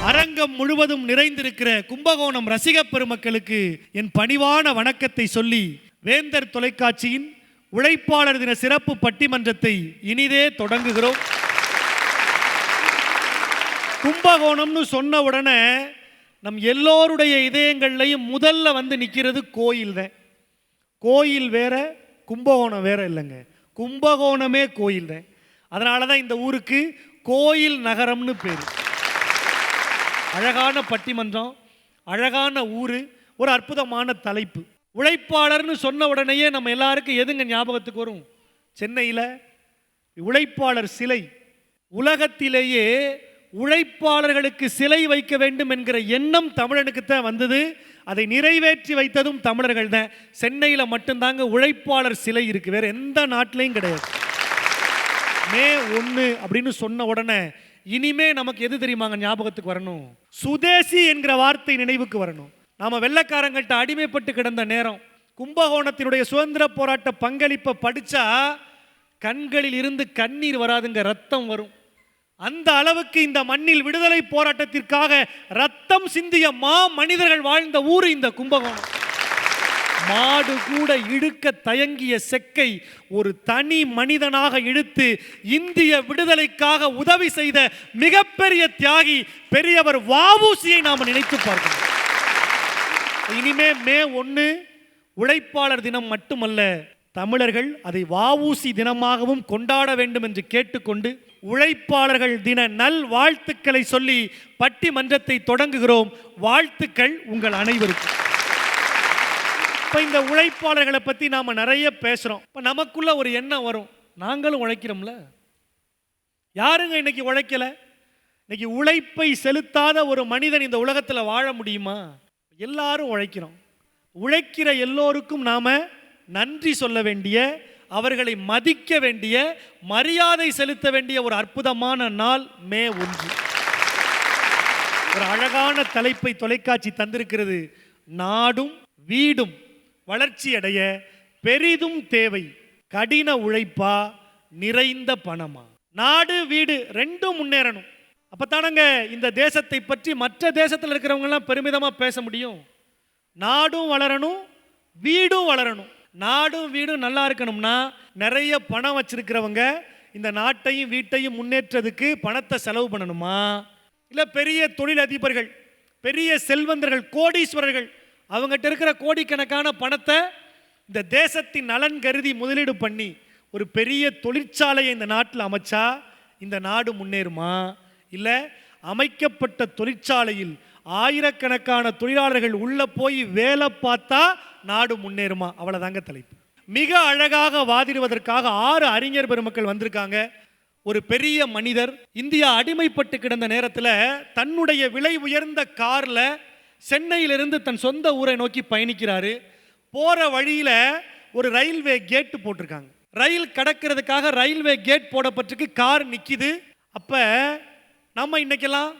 அரங்கம் முழுவதும் நிறைந்திருக்கிற கும்பகோணம் ரசிக பெருமக்களுக்கு என் பணிவான வணக்கத்தை சொல்லி வேந்தர் தொலைக்காட்சியின் உழைப்பாளர் தின சிறப்பு பட்டிமன்றத்தை இனிதே தொடங்குகிறோம். கும்பகோணம்னு சொன்ன உடனே நம் எல்லோருடைய இதயங்கள்லையும் முதல்ல வந்து நிற்கிறது கோயில் தான். கோயில் வேற, கும்பகோணம் வேற இல்லைங்க. கும்பகோணமே கோயில் தான். அதனால தான் இந்த ஊருக்கு கோயில் நகரம்னு பேர். அழகான பட்டிமன்றம், அழகான ஊர், ஒரு அற்புதமான தலைப்பு. உழைப்பாளர்னு சொன்ன உடனேயே நம்ம எல்லாருக்கும் எதுங்க ஞாபகத்துக்கு வரும்? சென்னையில் உழைப்பாளர் சிலை. உலகத்திலேயே உழைப்பாளர்களுக்கு சிலை வைக்க வேண்டும் என்கிற எண்ணம் தமிழனுக்கு தான் வந்தது. அதை நிறைவேற்றி வைத்ததும் தமிழர்கள் தான். சென்னையில் மட்டும்தாங்க உழைப்பாளர் சிலை இருக்கு, வேற எந்த நாட்டிலையும் கிடையாது. மே 1 அப்படின்னு சொன்ன உடனே இனிமே நமக்கு எது தெரியுமாங்க ஞாபகத்துக்கு வரணும்? சுதேசி என்கிற வார்த்தை நினைவுக்கு வரணும். நாம வெள்ளைக்காரங்கள்ட்ட அடிமைப்பட்டு கிடந்த நேரம். கும்பகோணத்தினுடைய சுதந்திர போராட்ட பங்களிப்பை படிச்சா கண்களில் இருந்து கண்ணீர் வராதுங்க, ரத்தம் வரும். அந்த அளவுக்கு இந்த மண்ணில் விடுதலை போராட்டத்திற்காக ரத்தம் சிந்திய மா மனிதர்கள் வாழ்ந்த ஊர் இந்த கும்பகோணம். மாடு கூட இழுக்க தயங்கிய செக்கை ஒரு தனி மனிதனாக இழுத்து இந்திய விடுதலைக்காக உதவி செய்த மிகப்பெரிய தியாகி பெரியவர் வ.உ.சியை நாம் நினைத்து பார்க்கணும். இனிமே மே 1 உழைப்பாளர் தினம் மட்டுமல்ல, தமிழர்கள் அதை வ.உ.சி தினமாகவும் கொண்டாட வேண்டும் என்று கேட்டுக்கொண்டு உழைப்பாளர்கள் தின நல் வாழ்த்துக்களை சொல்லி பட்டிமன்றத்தை தொடங்குகிறோம். வாழ்த்துக்கள் உங்கள் அனைவருக்கும். இப்போ இந்த உழைப்பாளர்களை பற்றி நாம் நிறைய பேசுகிறோம். இப்போ நமக்குள்ள ஒரு எண்ணம் வரும், நாங்களும் உழைக்கிறோம்ல. யாருங்க இன்னைக்கு உழைக்கலை? இன்னைக்கு உழைப்பை செலுத்தாத ஒரு மனிதன் இந்த உலகத்தில் வாழ முடியுமா? எல்லாரும் உழைக்கிறோம். உழைக்கிற எல்லோருக்கும் நாம் நன்றி சொல்ல வேண்டிய, அவர்களை மதிக்க வேண்டிய, மரியாதை செலுத்த வேண்டிய ஒரு அற்புதமான நாள் மே 1. ஒரு அழகான தலைப்பை தொலைக்காட்சி தந்திருக்கிறது. நாடும் வீடும் வளர்ச்சி அடைய பெரிதும் தேவை கடின உழைப்பா நிறைந்த பணமா? நாடு வீடு ரெண்டும் முன்னேறணும். அப்பத்தானங்க இந்த தேசத்தை பற்றி மற்ற தேசத்தில் இருக்கிறவங்கலாம் பெருமிதமாக பேச முடியும். நாடும் வளரணும், வீடும் வளரணும். நாடும் வீடும் நல்லா இருக்கணும்னா நிறைய பணம் வச்சிருக்கிறவங்க இந்த நாட்டையும் வீட்டையும் முன்னேற்றதுக்கு பணத்தை செலவு பண்ணணுமா? இல்லை பெரிய தொழிலதிபர்கள், பெரிய செல்வந்தர்கள், கோடீஸ்வரர்கள், அவங்ககிட்ட இருக்கிற கோடிக்கணக்கான பணத்தை இந்த தேசத்தின் நலன் கருதி முதலீடு பண்ணி ஒரு பெரிய தொழிற்சாலையை இந்த நாட்டில் அமைச்சா இந்த நாடு முன்னேறுமா? இல்லை அமைக்கப்பட்ட தொழிற்சாலையில் ஆயிரக்கணக்கான தொழிலாளர்கள் உள்ள போய் வேலை பார்த்தா நாடு முன்னேறுமா? அவ்வளோதாங்க தலைப்பு. மிக அழகாக வாதிடுவதற்காக 6 அறிஞர் பெருமக்கள் வந்திருக்காங்க. ஒரு பெரிய மனிதர் இந்தியா அடிமைப்பட்டு கிடந்த நேரத்தில் தன்னுடைய விலை உயர்ந்த காரில் சென்னையிலிருந்து தன் சொந்த ஊரை நோக்கி பயணிக்கிறாரு. போகிற வழியில் ஒரு ரயில்வே கேட்டு போட்டிருக்காங்க. ரயில் கடக்கிறதுக்காக ரயில்வே கேட் போடப்பட்டிருக்கு. கார் நிற்கிது. அப்போ நம்ம இன்னைக்கெல்லாம்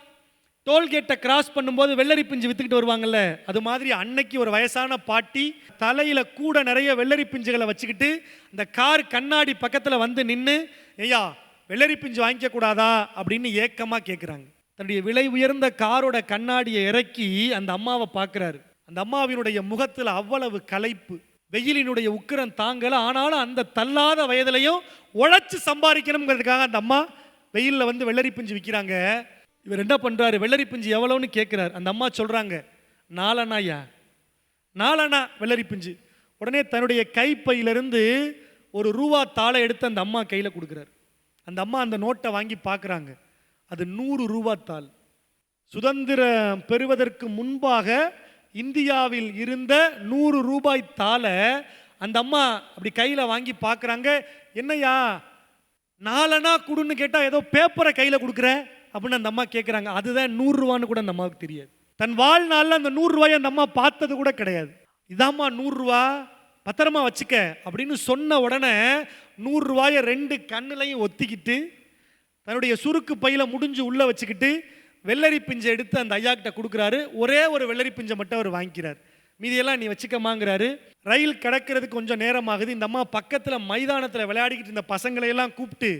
டோல்கேட்டை கிராஸ் பண்ணும்போது வெள்ளரி பிஞ்சு வித்துக்கிட்டு வருவாங்கல்ல, அது மாதிரி அன்னைக்கு ஒரு வயசான பாட்டி தலையில் கூட நிறைய வெள்ளரி பிஞ்சுகளை வச்சுக்கிட்டு இந்த கார் கண்ணாடி பக்கத்தில் வந்து நின்று, ஐயா வெள்ளரி பிஞ்சு வாங்கிக்க கூடாதா அப்படின்னு ஏக்கமாக கேட்குறாங்க. தன்னுடைய விலை உயர்ந்த காரோட கண்ணாடியை இறக்கி அந்த அம்மாவை பார்க்குறாரு. அந்த அம்மாவினுடைய முகத்தில் அவ்வளவு களைப்பு, வெயிலினுடைய உக்கிரம் தாங்கல. ஆனாலும் அந்த தள்ளாத வயதிலையும் உழைச்சு சம்பாதிக்கணுங்கிறதுக்காக அந்த அம்மா வெயிலில் வந்து வெள்ளரி பிஞ்சு விற்கிறாங்க. இவர் என்ன பண்ணுறாரு? வெள்ளரி பிஞ்சு எவ்வளோன்னு கேட்குறாரு. அந்த அம்மா சொல்கிறாங்க, 4 அண்ணாயா, 4 அண்ணா வெள்ளரி பிஞ்சு. உடனே தன்னுடைய கைப்பையிலிருந்து ஒரு ரூபா தாளை எடுத்து அந்த அம்மா கையில் கொடுக்குறாரு. அந்த அம்மா அந்த நோட்டை வாங்கி பார்க்குறாங்க. அது 100 ரூபா தாள். சுதந்திரம் பெறுவதற்கு முன்பாக இந்தியாவில் இருந்த 100 ரூபாய் தாளை அந்த அம்மா அப்படி கையில் வாங்கி பார்க்குறாங்க. என்னையா 4 அண்ணா கொடுன்னு கேட்டால் ஏதோ பேப்பரை கையில் கொடுக்குற அப்படின்னு அந்த அம்மா கேட்குறாங்க. அதுதான் 100 ரூபான்னு கூட அந்த அம்மாவுக்கு தெரியாது. தன் வாழ்நாளில் அந்த 100 ரூபாயை அந்த அம்மா பார்த்தது கூட கிடையாது. இதாம்மா 100 ரூபா, பத்திரமா வச்சுக்க அப்படின்னு சொன்ன உடனே 100 ரூபாயை 2 கண்ணுலையும் ஒத்திக்கிட்டு தன்னுடைய சுருக்கு பையில முடிஞ்சு உள்ளே வச்சுக்கிட்டு வெள்ளரி பிஞ்சை எடுத்து அந்த ஐயா கிட்ட கொடுக்குறாரு. ஒரே ஒரு வெள்ளரி பிஞ்சை மட்டும் அவர் வாங்கிக்கிறார். மீதியெல்லாம் நீ வச்சுக்கமாங்கிறாரு. ரயில் கிடக்கிறதுக்கு கொஞ்சம் நேரம் ஆகுது. இந்த அம்மா பக்கத்தில் மைதானத்தில் விளையாடிக்கிட்டு இருந்த பசங்களையெல்லாம் கூப்பிட்டு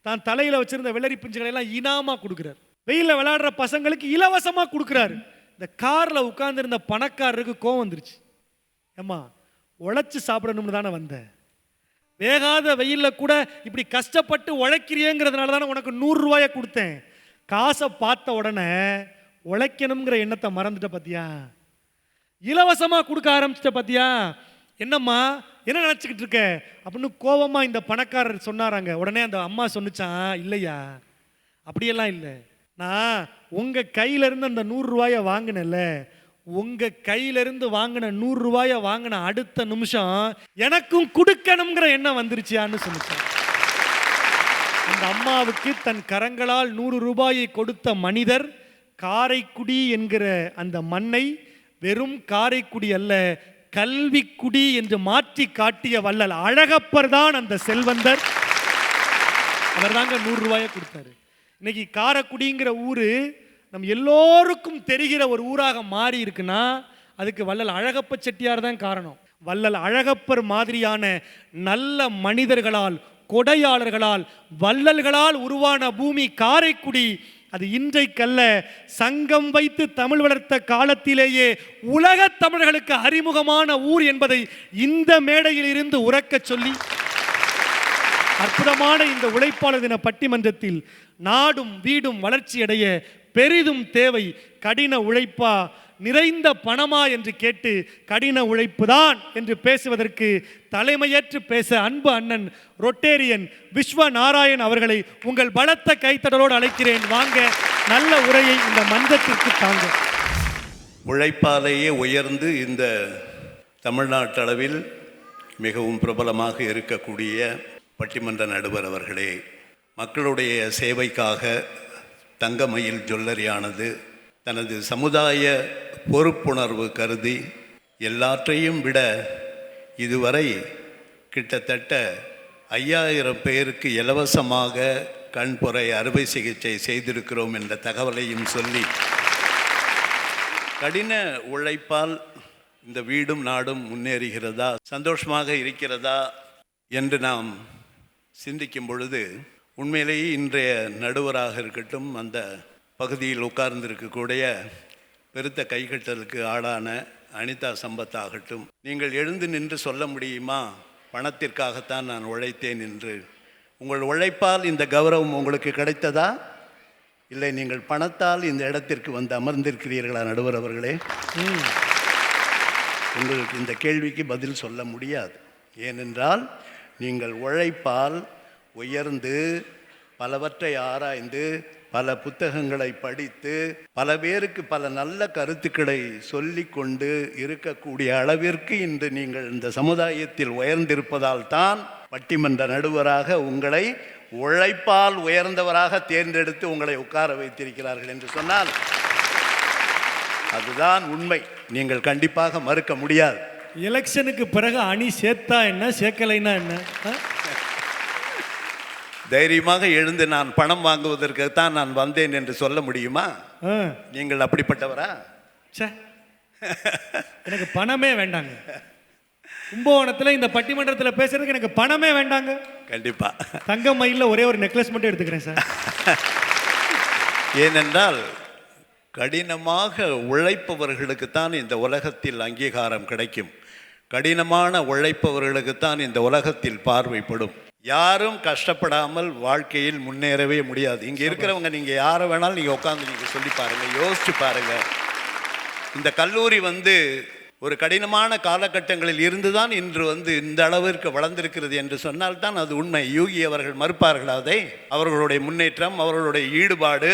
தான் தலையில் வச்சிருந்த வெள்ளரி பிஞ்சுகளை எல்லாம் இனாமா கொடுக்குறார். வெயிலில் விளையாடுற பசங்களுக்கு இலவசமாக கொடுக்குறாரு. இந்த காரில் உட்கார்ந்துருந்த பணக்காரருக்கு கோவம் வந்துருச்சு. ஏம்மா, உழைச்சி சாப்பிடணும்னு தானே வந்தேன், வேகாத வெயிலில் கூட இப்படி கஷ்டப்பட்டு உழைக்கிறியங்கிறதுனால தானே உனக்கு 100 ரூபாயை கொடுத்தேன். காசை பார்த்த உடனே உழைக்கணுங்கிற எண்ணத்தை மறந்துட்ட பார்த்தியா, இலவசமாக கொடுக்க ஆரம்பிச்சிட்ட பார்த்தியா, என்னம்மா என்ன நினச்சிக்கிட்டு இருக்க அப்படின்னு கோபமாக இந்த பணக்காரர் சொன்னாராங்க. உடனே அந்த அம்மா சொன்னிச்சான், இல்லையா அப்படியெல்லாம் இல்லை, நான் உங்கள் கையிலேருந்து அந்த 100 ரூபாயை வாங்கினேன்ல, உங்கள் கையிலிருந்து வாங்கின 100 ரூபாயை வாங்கின அடுத்த நிமிஷம் எனக்கும் கொடுக்கணுங்கிற எண்ணம் வந்துருச்சியான்னு சொன்னிச்சான். அந்த அம்மாவுக்கு தன் கரங்களால் 100 ரூபாயை கொடுத்த மனிதர் காரைக்குடி என்கிற அந்த மண்ணை வெறும் காரைக்குடி அல்ல, கல்விக்குடி என்று மாற்றி காட்டிய வள்ளல் அழகப்பர் தான் அந்த செல்வந்தர். அவர் தாங்க 100 ரூபாயை கொடுத்தாரு. இன்னைக்கு காரைக்குடிங்கிற ஊர் நம்ம எல்லோருக்கும் தெரிகிற ஒரு ஊராக மாறி இருக்குன்னா அதுக்கு வள்ளல் அழகப்ப செட்டியார் தான் காரணம். வள்ளல் அழகப்பர் மாதிரியான நல்ல மனிதர்களால், கொடையாளர்களால், வள்ளல்களால் உருவான பூமி காரைக்குடி. அது இன்றைக்கல்ல, சங்கம் வைத்து தமிழ் வளர்த்த காலத்திலேயே உலக தமிழர்களுக்கு அறிமுகமான ஊர் என்பதை இந்த மேடையில் இருந்து உறக்கச் சொல்லி அற்புதமான இந்த உழைப்பாளர் தின பட்டிமன்றத்தில் நாடும் வீடும் வளர்ச்சியடைய பெரிதும் தேவை கடின உழைப்பா நிறைந்த பணமா என்று கேட்டு கடின உழைப்பு தான் என்று பேசுவதற்கு தலைமையேற்று பேச அன்பு அண்ணன் ரொட்டேரியன் விஸ்வநாராயண் அவர்களை உங்கள் பலத்த கைத்தடலோடு அழைக்கிறேன். வாங்க, நல்ல உரையை இந்த மன்றத்திற்கு தாங்க. உழைப்பாலேயே உயர்ந்து இந்த தமிழ்நாட்டளவில் மிகவும் பிரபலமாக இருக்கக்கூடிய பட்டிமன்ற நடுவர் அவர்களே, மக்களுடைய சேவைக்காக தங்கமயில் ஜுவல்லரியானது தனது சமுதாய பொறுப்புணர்வு கருதி எல்லாற்றையும் விட இதுவரை கிட்டத்தட்ட 5000 பேருக்கு இலவசமாக கண்புரை அறுவை சிகிச்சை செய்திருக்கிறோம் என்ற தகவலையும் சொல்லி, கடின உழைப்பால் இந்த வீடும் நாடும் முன்னேறுகிறதா, சந்தோஷமாக இருக்கிறதா என்று நாம் சிந்திக்கும் பொழுது உண்மையிலேயே இன்றைய நடுவராக இருக்கட்டும், அந்த பகுதியில் உட்கார்ந்திருக்கக்கூடிய பெருத்த கைகட்டலுக்கு ஆளான அனிதா சம்பத் ஆகட்டும், நீங்கள் எழுந்து நின்று சொல்ல முடியுமா, பணத்திற்காகத்தான் நான் உழைத்தேன் என்று? உங்கள் உழைப்பால் இந்த கௌரவம் உங்களுக்கு கிடைத்ததா, இல்லை நீங்கள் பணத்தால் இந்த இடத்திற்கு வந்து அமர்ந்திருக்கிறீர்களா? நடுவர் அவர்களே, உங்களுக்கு இந்த கேள்விக்கு பதில் சொல்ல முடியாது. ஏனென்றால் நீங்கள் உழைப்பால் உயர்ந்து பலவற்றை ஆராய்ந்து பல புத்தகங்களை படித்து பல பேருக்கு பல நல்ல கருத்துக்களை சொல்லி கொண்டு இருக்கக்கூடிய அளவிற்கு இன்று நீங்கள் இந்த சமுதாயத்தில் உயர்ந்திருப்பதால் தான் பட்டிமன்ற நடுவராக உங்களை உழைப்பால் உயர்ந்தவராக தேர்ந்தெடுத்து உங்களை உட்கார வைத்திருக்கிறார்கள் என்று சொன்னால் அதுதான் உண்மை. நீங்கள் கண்டிப்பாக மறுக்க முடியாது. எலெக்ஷனுக்கு பிறகு அணி சேர்த்தா என்ன, சேர்க்கலைன்னா என்ன? தைரியமாக எழுந்து நான் பணம் வாங்குவதற்குத்தான் நான் வந்தேன் என்று சொல்ல முடியுமா? நீங்கள் அப்படிப்பட்டவரா? எனக்கு பணமே வேண்டாங்க. கும்பகோணத்தில் இந்த பட்டிமன்றத்தில் பேசுறதுக்கு எனக்கு பணமே வேண்டாங்க. கண்டிப்பா தங்க மயிலில் ஒரே ஒரு நெக்லஸ் மட்டும் எடுத்துக்கிறேன் சார். ஏனென்றால் கடினமாக உழைப்பவர்களுக்குத்தான் இந்த உலகத்தில் அங்கீகாரம் கிடைக்கும். கடினமான உழைப்பவர்களுக்குத்தான் இந்த உலகத்தில் பார்வைப்படும். யாரும் கஷ்டப்படாமல் வாழ்க்கையில் முன்னேறவே முடியாது. இங்கே இருக்கிறவங்க நீங்கள் யாரை வேணாலும் நீங்கள் உட்காந்து நீங்கள் சொல்லி பாருங்கள், யோசிச்சு பாருங்கள். இந்த கல்லூரி ஒரு கடினமான காலகட்டங்களில் இருந்துதான் இன்று இந்த அளவிற்கு வளர்ந்திருக்கிறது என்று சொன்னால்தான் அது உண்மை. யூகி அவர்கள் மறுப்பார்கள் அதை? அவர்களுடைய முன்னேற்றம், அவர்களுடைய ஈடுபாடு,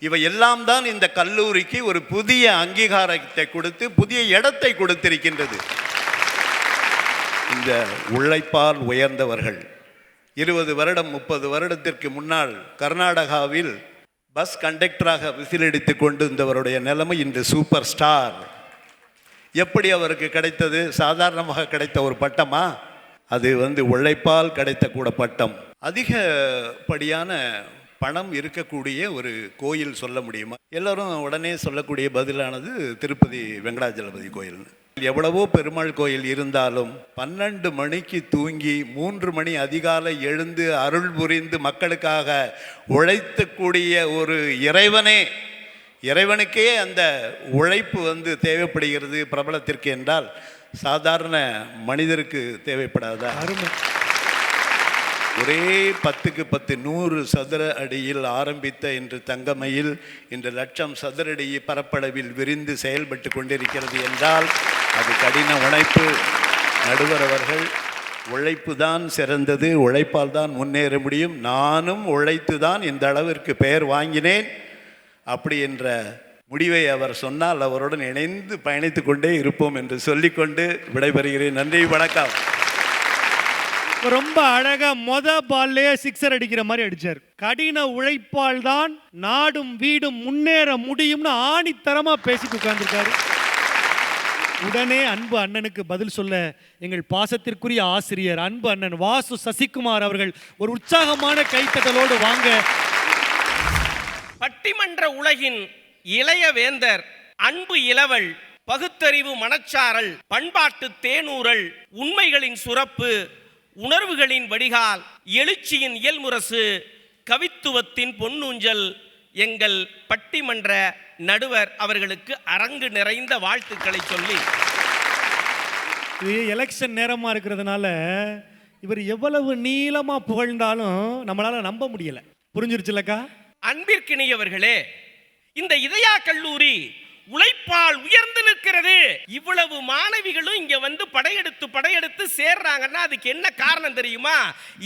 இவை எல்லாம் தான் இந்த கல்லூரிக்கு ஒரு புதிய அங்கீகாரத்தை கொடுத்து புதிய இடத்தை கொடுத்திருக்கின்றது. இந்த உழைப்பால் உயர்ந்தவர்கள் 20 வருடம் 30 வருடத்திற்கு முன்னால் கர்நாடகாவில் பஸ் கண்டக்டராக விசிலடித்து கொண்டிருந்தவருடைய நிலைமை இன்று சூப்பர் ஸ்டார். எப்படி அவருக்கு கிடைத்தது? சாதாரணமாக கிடைத்த ஒரு பட்டமா? அது உழைப்பால் கிடைத்த கூட பட்டம். அதிகப்படியான பணம் இருக்கக்கூடிய ஒரு கோயில் சொல்ல முடியுமா? எல்லோரும் உடனே சொல்லக்கூடிய பதிலானது திருப்பதி வெங்கடாஜலபதி கோயில். எவ்வளவோ பெருமாள் கோயில் இருந்தாலும் 12 மணிக்கு தூங்கி 3 மணி அதிகாலை எழுந்து அருள் புரிந்து மக்களுக்காக உழைக்கக்கூடிய ஒரு இறைவனுக்கே அந்த உழைப்பு தேவைப்படுகிறது பிரபலத்திற்கு என்றால் சாதாரண மனிதருக்கு தேவைப்படாதா? அருமை. ஒரே 10க்கு 10 100 சதுர அடியில் ஆரம்பித்த இன்று தங்கமயில் இன்று லட்சம் சதுர அடி பரப்பளவில் விரிந்து செயல்பட்டு கொண்டிருக்கிறது என்றால் அது கடின உழைப்பு. நடுவர் அவர்கள், உழைப்பு தான் சிறந்தது, உழைப்பால் தான் முன்னேற முடியும், நானும் உழைத்து தான் இந்த அளவிற்கு பெயர் வாங்கினேன் அப்படி என்ற முடிவை அவர் சொன்னால் அவருடன் இணைந்து பயணித்து கொண்டே இருப்போம் என்று சொல்லிக்கொண்டு விடைபெறுகிறேன். நன்றி, வணக்கம். ரொம்ப அழகா பால்லே சிக்ஸர் அடிக்கிற மாதிரி அடிச்சார். கடின உழைப்பால் தான் நாடும் வீடும் முன்னேற முடியும்னு ஆணித்தரமா பேசிட்டு உட்கார்ந்துருக்காரு. உடனே அன்பு அண்ணனுக்கு பதில் சொல்ல எங்கள் பாசத்திற்குரிய ஆசிரியர் அன்பு அண்ணன் வாசு சசிகுமார் அவர்கள் ஒரு உற்சாகமான கைத்தட்டலோடு வாங்க. பட்டிமன்ற உலகின் இளைய வேந்தர், அன்பு இளவல், பகுத்தறிவு மனச்சாரல், பண்பாட்டு தேனூரல், உண்மைகளின் சுரப்பு, உணர்வுகளின் வடிகால், எழுச்சியின் இயல்முரசு, கவித்துவத்தின் பொன்னூஞ்சல் எங்கள் பட்டிமன்ற நடுவர் அவர்களுக்கு அரங்கு நிறைந்த வாழ்த்துக்களை சொல்லி, இது எலெக்ஷன் நேரமா இருக்கிறதுனால இவர் எவ்வளவு நீளமா புகழ்ந்தாலும் நம்மளால நம்ப முடியல. புரிஞ்சிருச்சுலக்கா? அன்பிற்கினியவர்களே, இந்த இதயா கல்லூரி உழைப்பால் உயர்ந்து நிற்கிறது. இவ்வளவு மாணவிகளும் இங்க படையெடுத்து சேர்றாங்கன்னா அதுக்கு என்ன காரணம் தெரியுமா?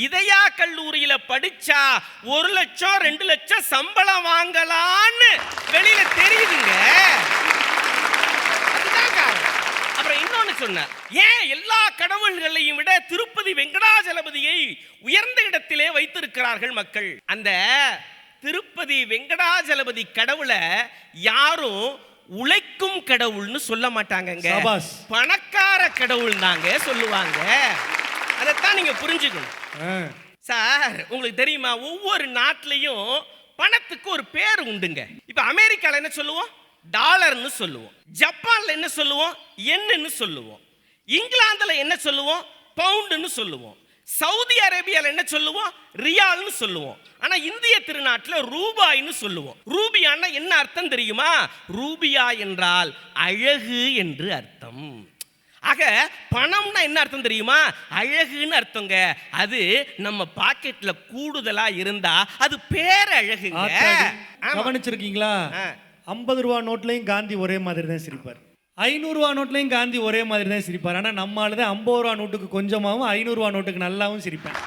இதயா கல்லூரியில படிச்சா 1 லட்சம் 2 லட்சம் சம்பளம் வாங்கலான்னு வெளியில தெரியுதுங்க. அதுதான் காரணம். அப்புறம் இன்னொன்னு சொன்னார், ஏன் எல்லா கடவுள்களையும் விட திருப்பதி வெங்கடாஜலபதியை உயர்ந்த இடத்திலே வைத்திருக்கிறார்கள் மக்கள்? அந்த திருப்பதி வெங்கடாஜலபதி கடவுளை யாரும் உழைக்கும் கடவுள்னு சொல்ல மாட்டாங்க, பணக்கார கடவுள் தாங்க சொல்லுவாங்க. அதைத்தான் நீங்க புரிஞ்சுக்கணும். சார், உங்களுக்கு தெரியுமா, ஒவ்வொரு நாட்டிலையும் பணத்துக்கு ஒரு பேர் உண்டுங்க. இப்ப அமெரிக்கால என்ன சொல்லுவோம்? டாலர்னு சொல்லுவோம். ஜப்பான்ல என்ன சொல்லுவோம்? யென்னு சொல்லுவோம். இங்கிலாந்துல என்ன சொல்லுவோம்? பவுண்டுன்னு சொல்லுவோம். சவுதி அரேபியால என்ன சொல்லுவோம்? ரியால்னு சொல்லுவோம். ஆனா இந்திய திருநாட்டில் ரூபாய்னு சொல்லுவோம். ரூபியான்னா என்ன அர்த்தம் தெரியுமா? ரூபியா என்றால் அழகு என்று அர்த்தம். ஆக பணம்னா என்ன அர்த்தம் தெரியுமா? அழகுன்னு அர்த்தங்க. அது நம்ம பாக்கெட்ல கூடுதலா இருந்தா அது பேரழகுங்க. கவனிச்சிருக்கீங்களா? 50 ரூபா நோட்லையும் காந்தி ஒரே மாதிரி தான் சிரிப்பார், 500 ரூபா நோட்லையும் காந்தி ஒரே மாதிரி தான் சிரிப்பார். ஆனால் நம்மளால தான் 50 ரூபா நோட்டுக்கு கொஞ்சமாகவும் 500 ரூபா நோட்டுக்கு நல்லாவும் சிரிப்பேன்.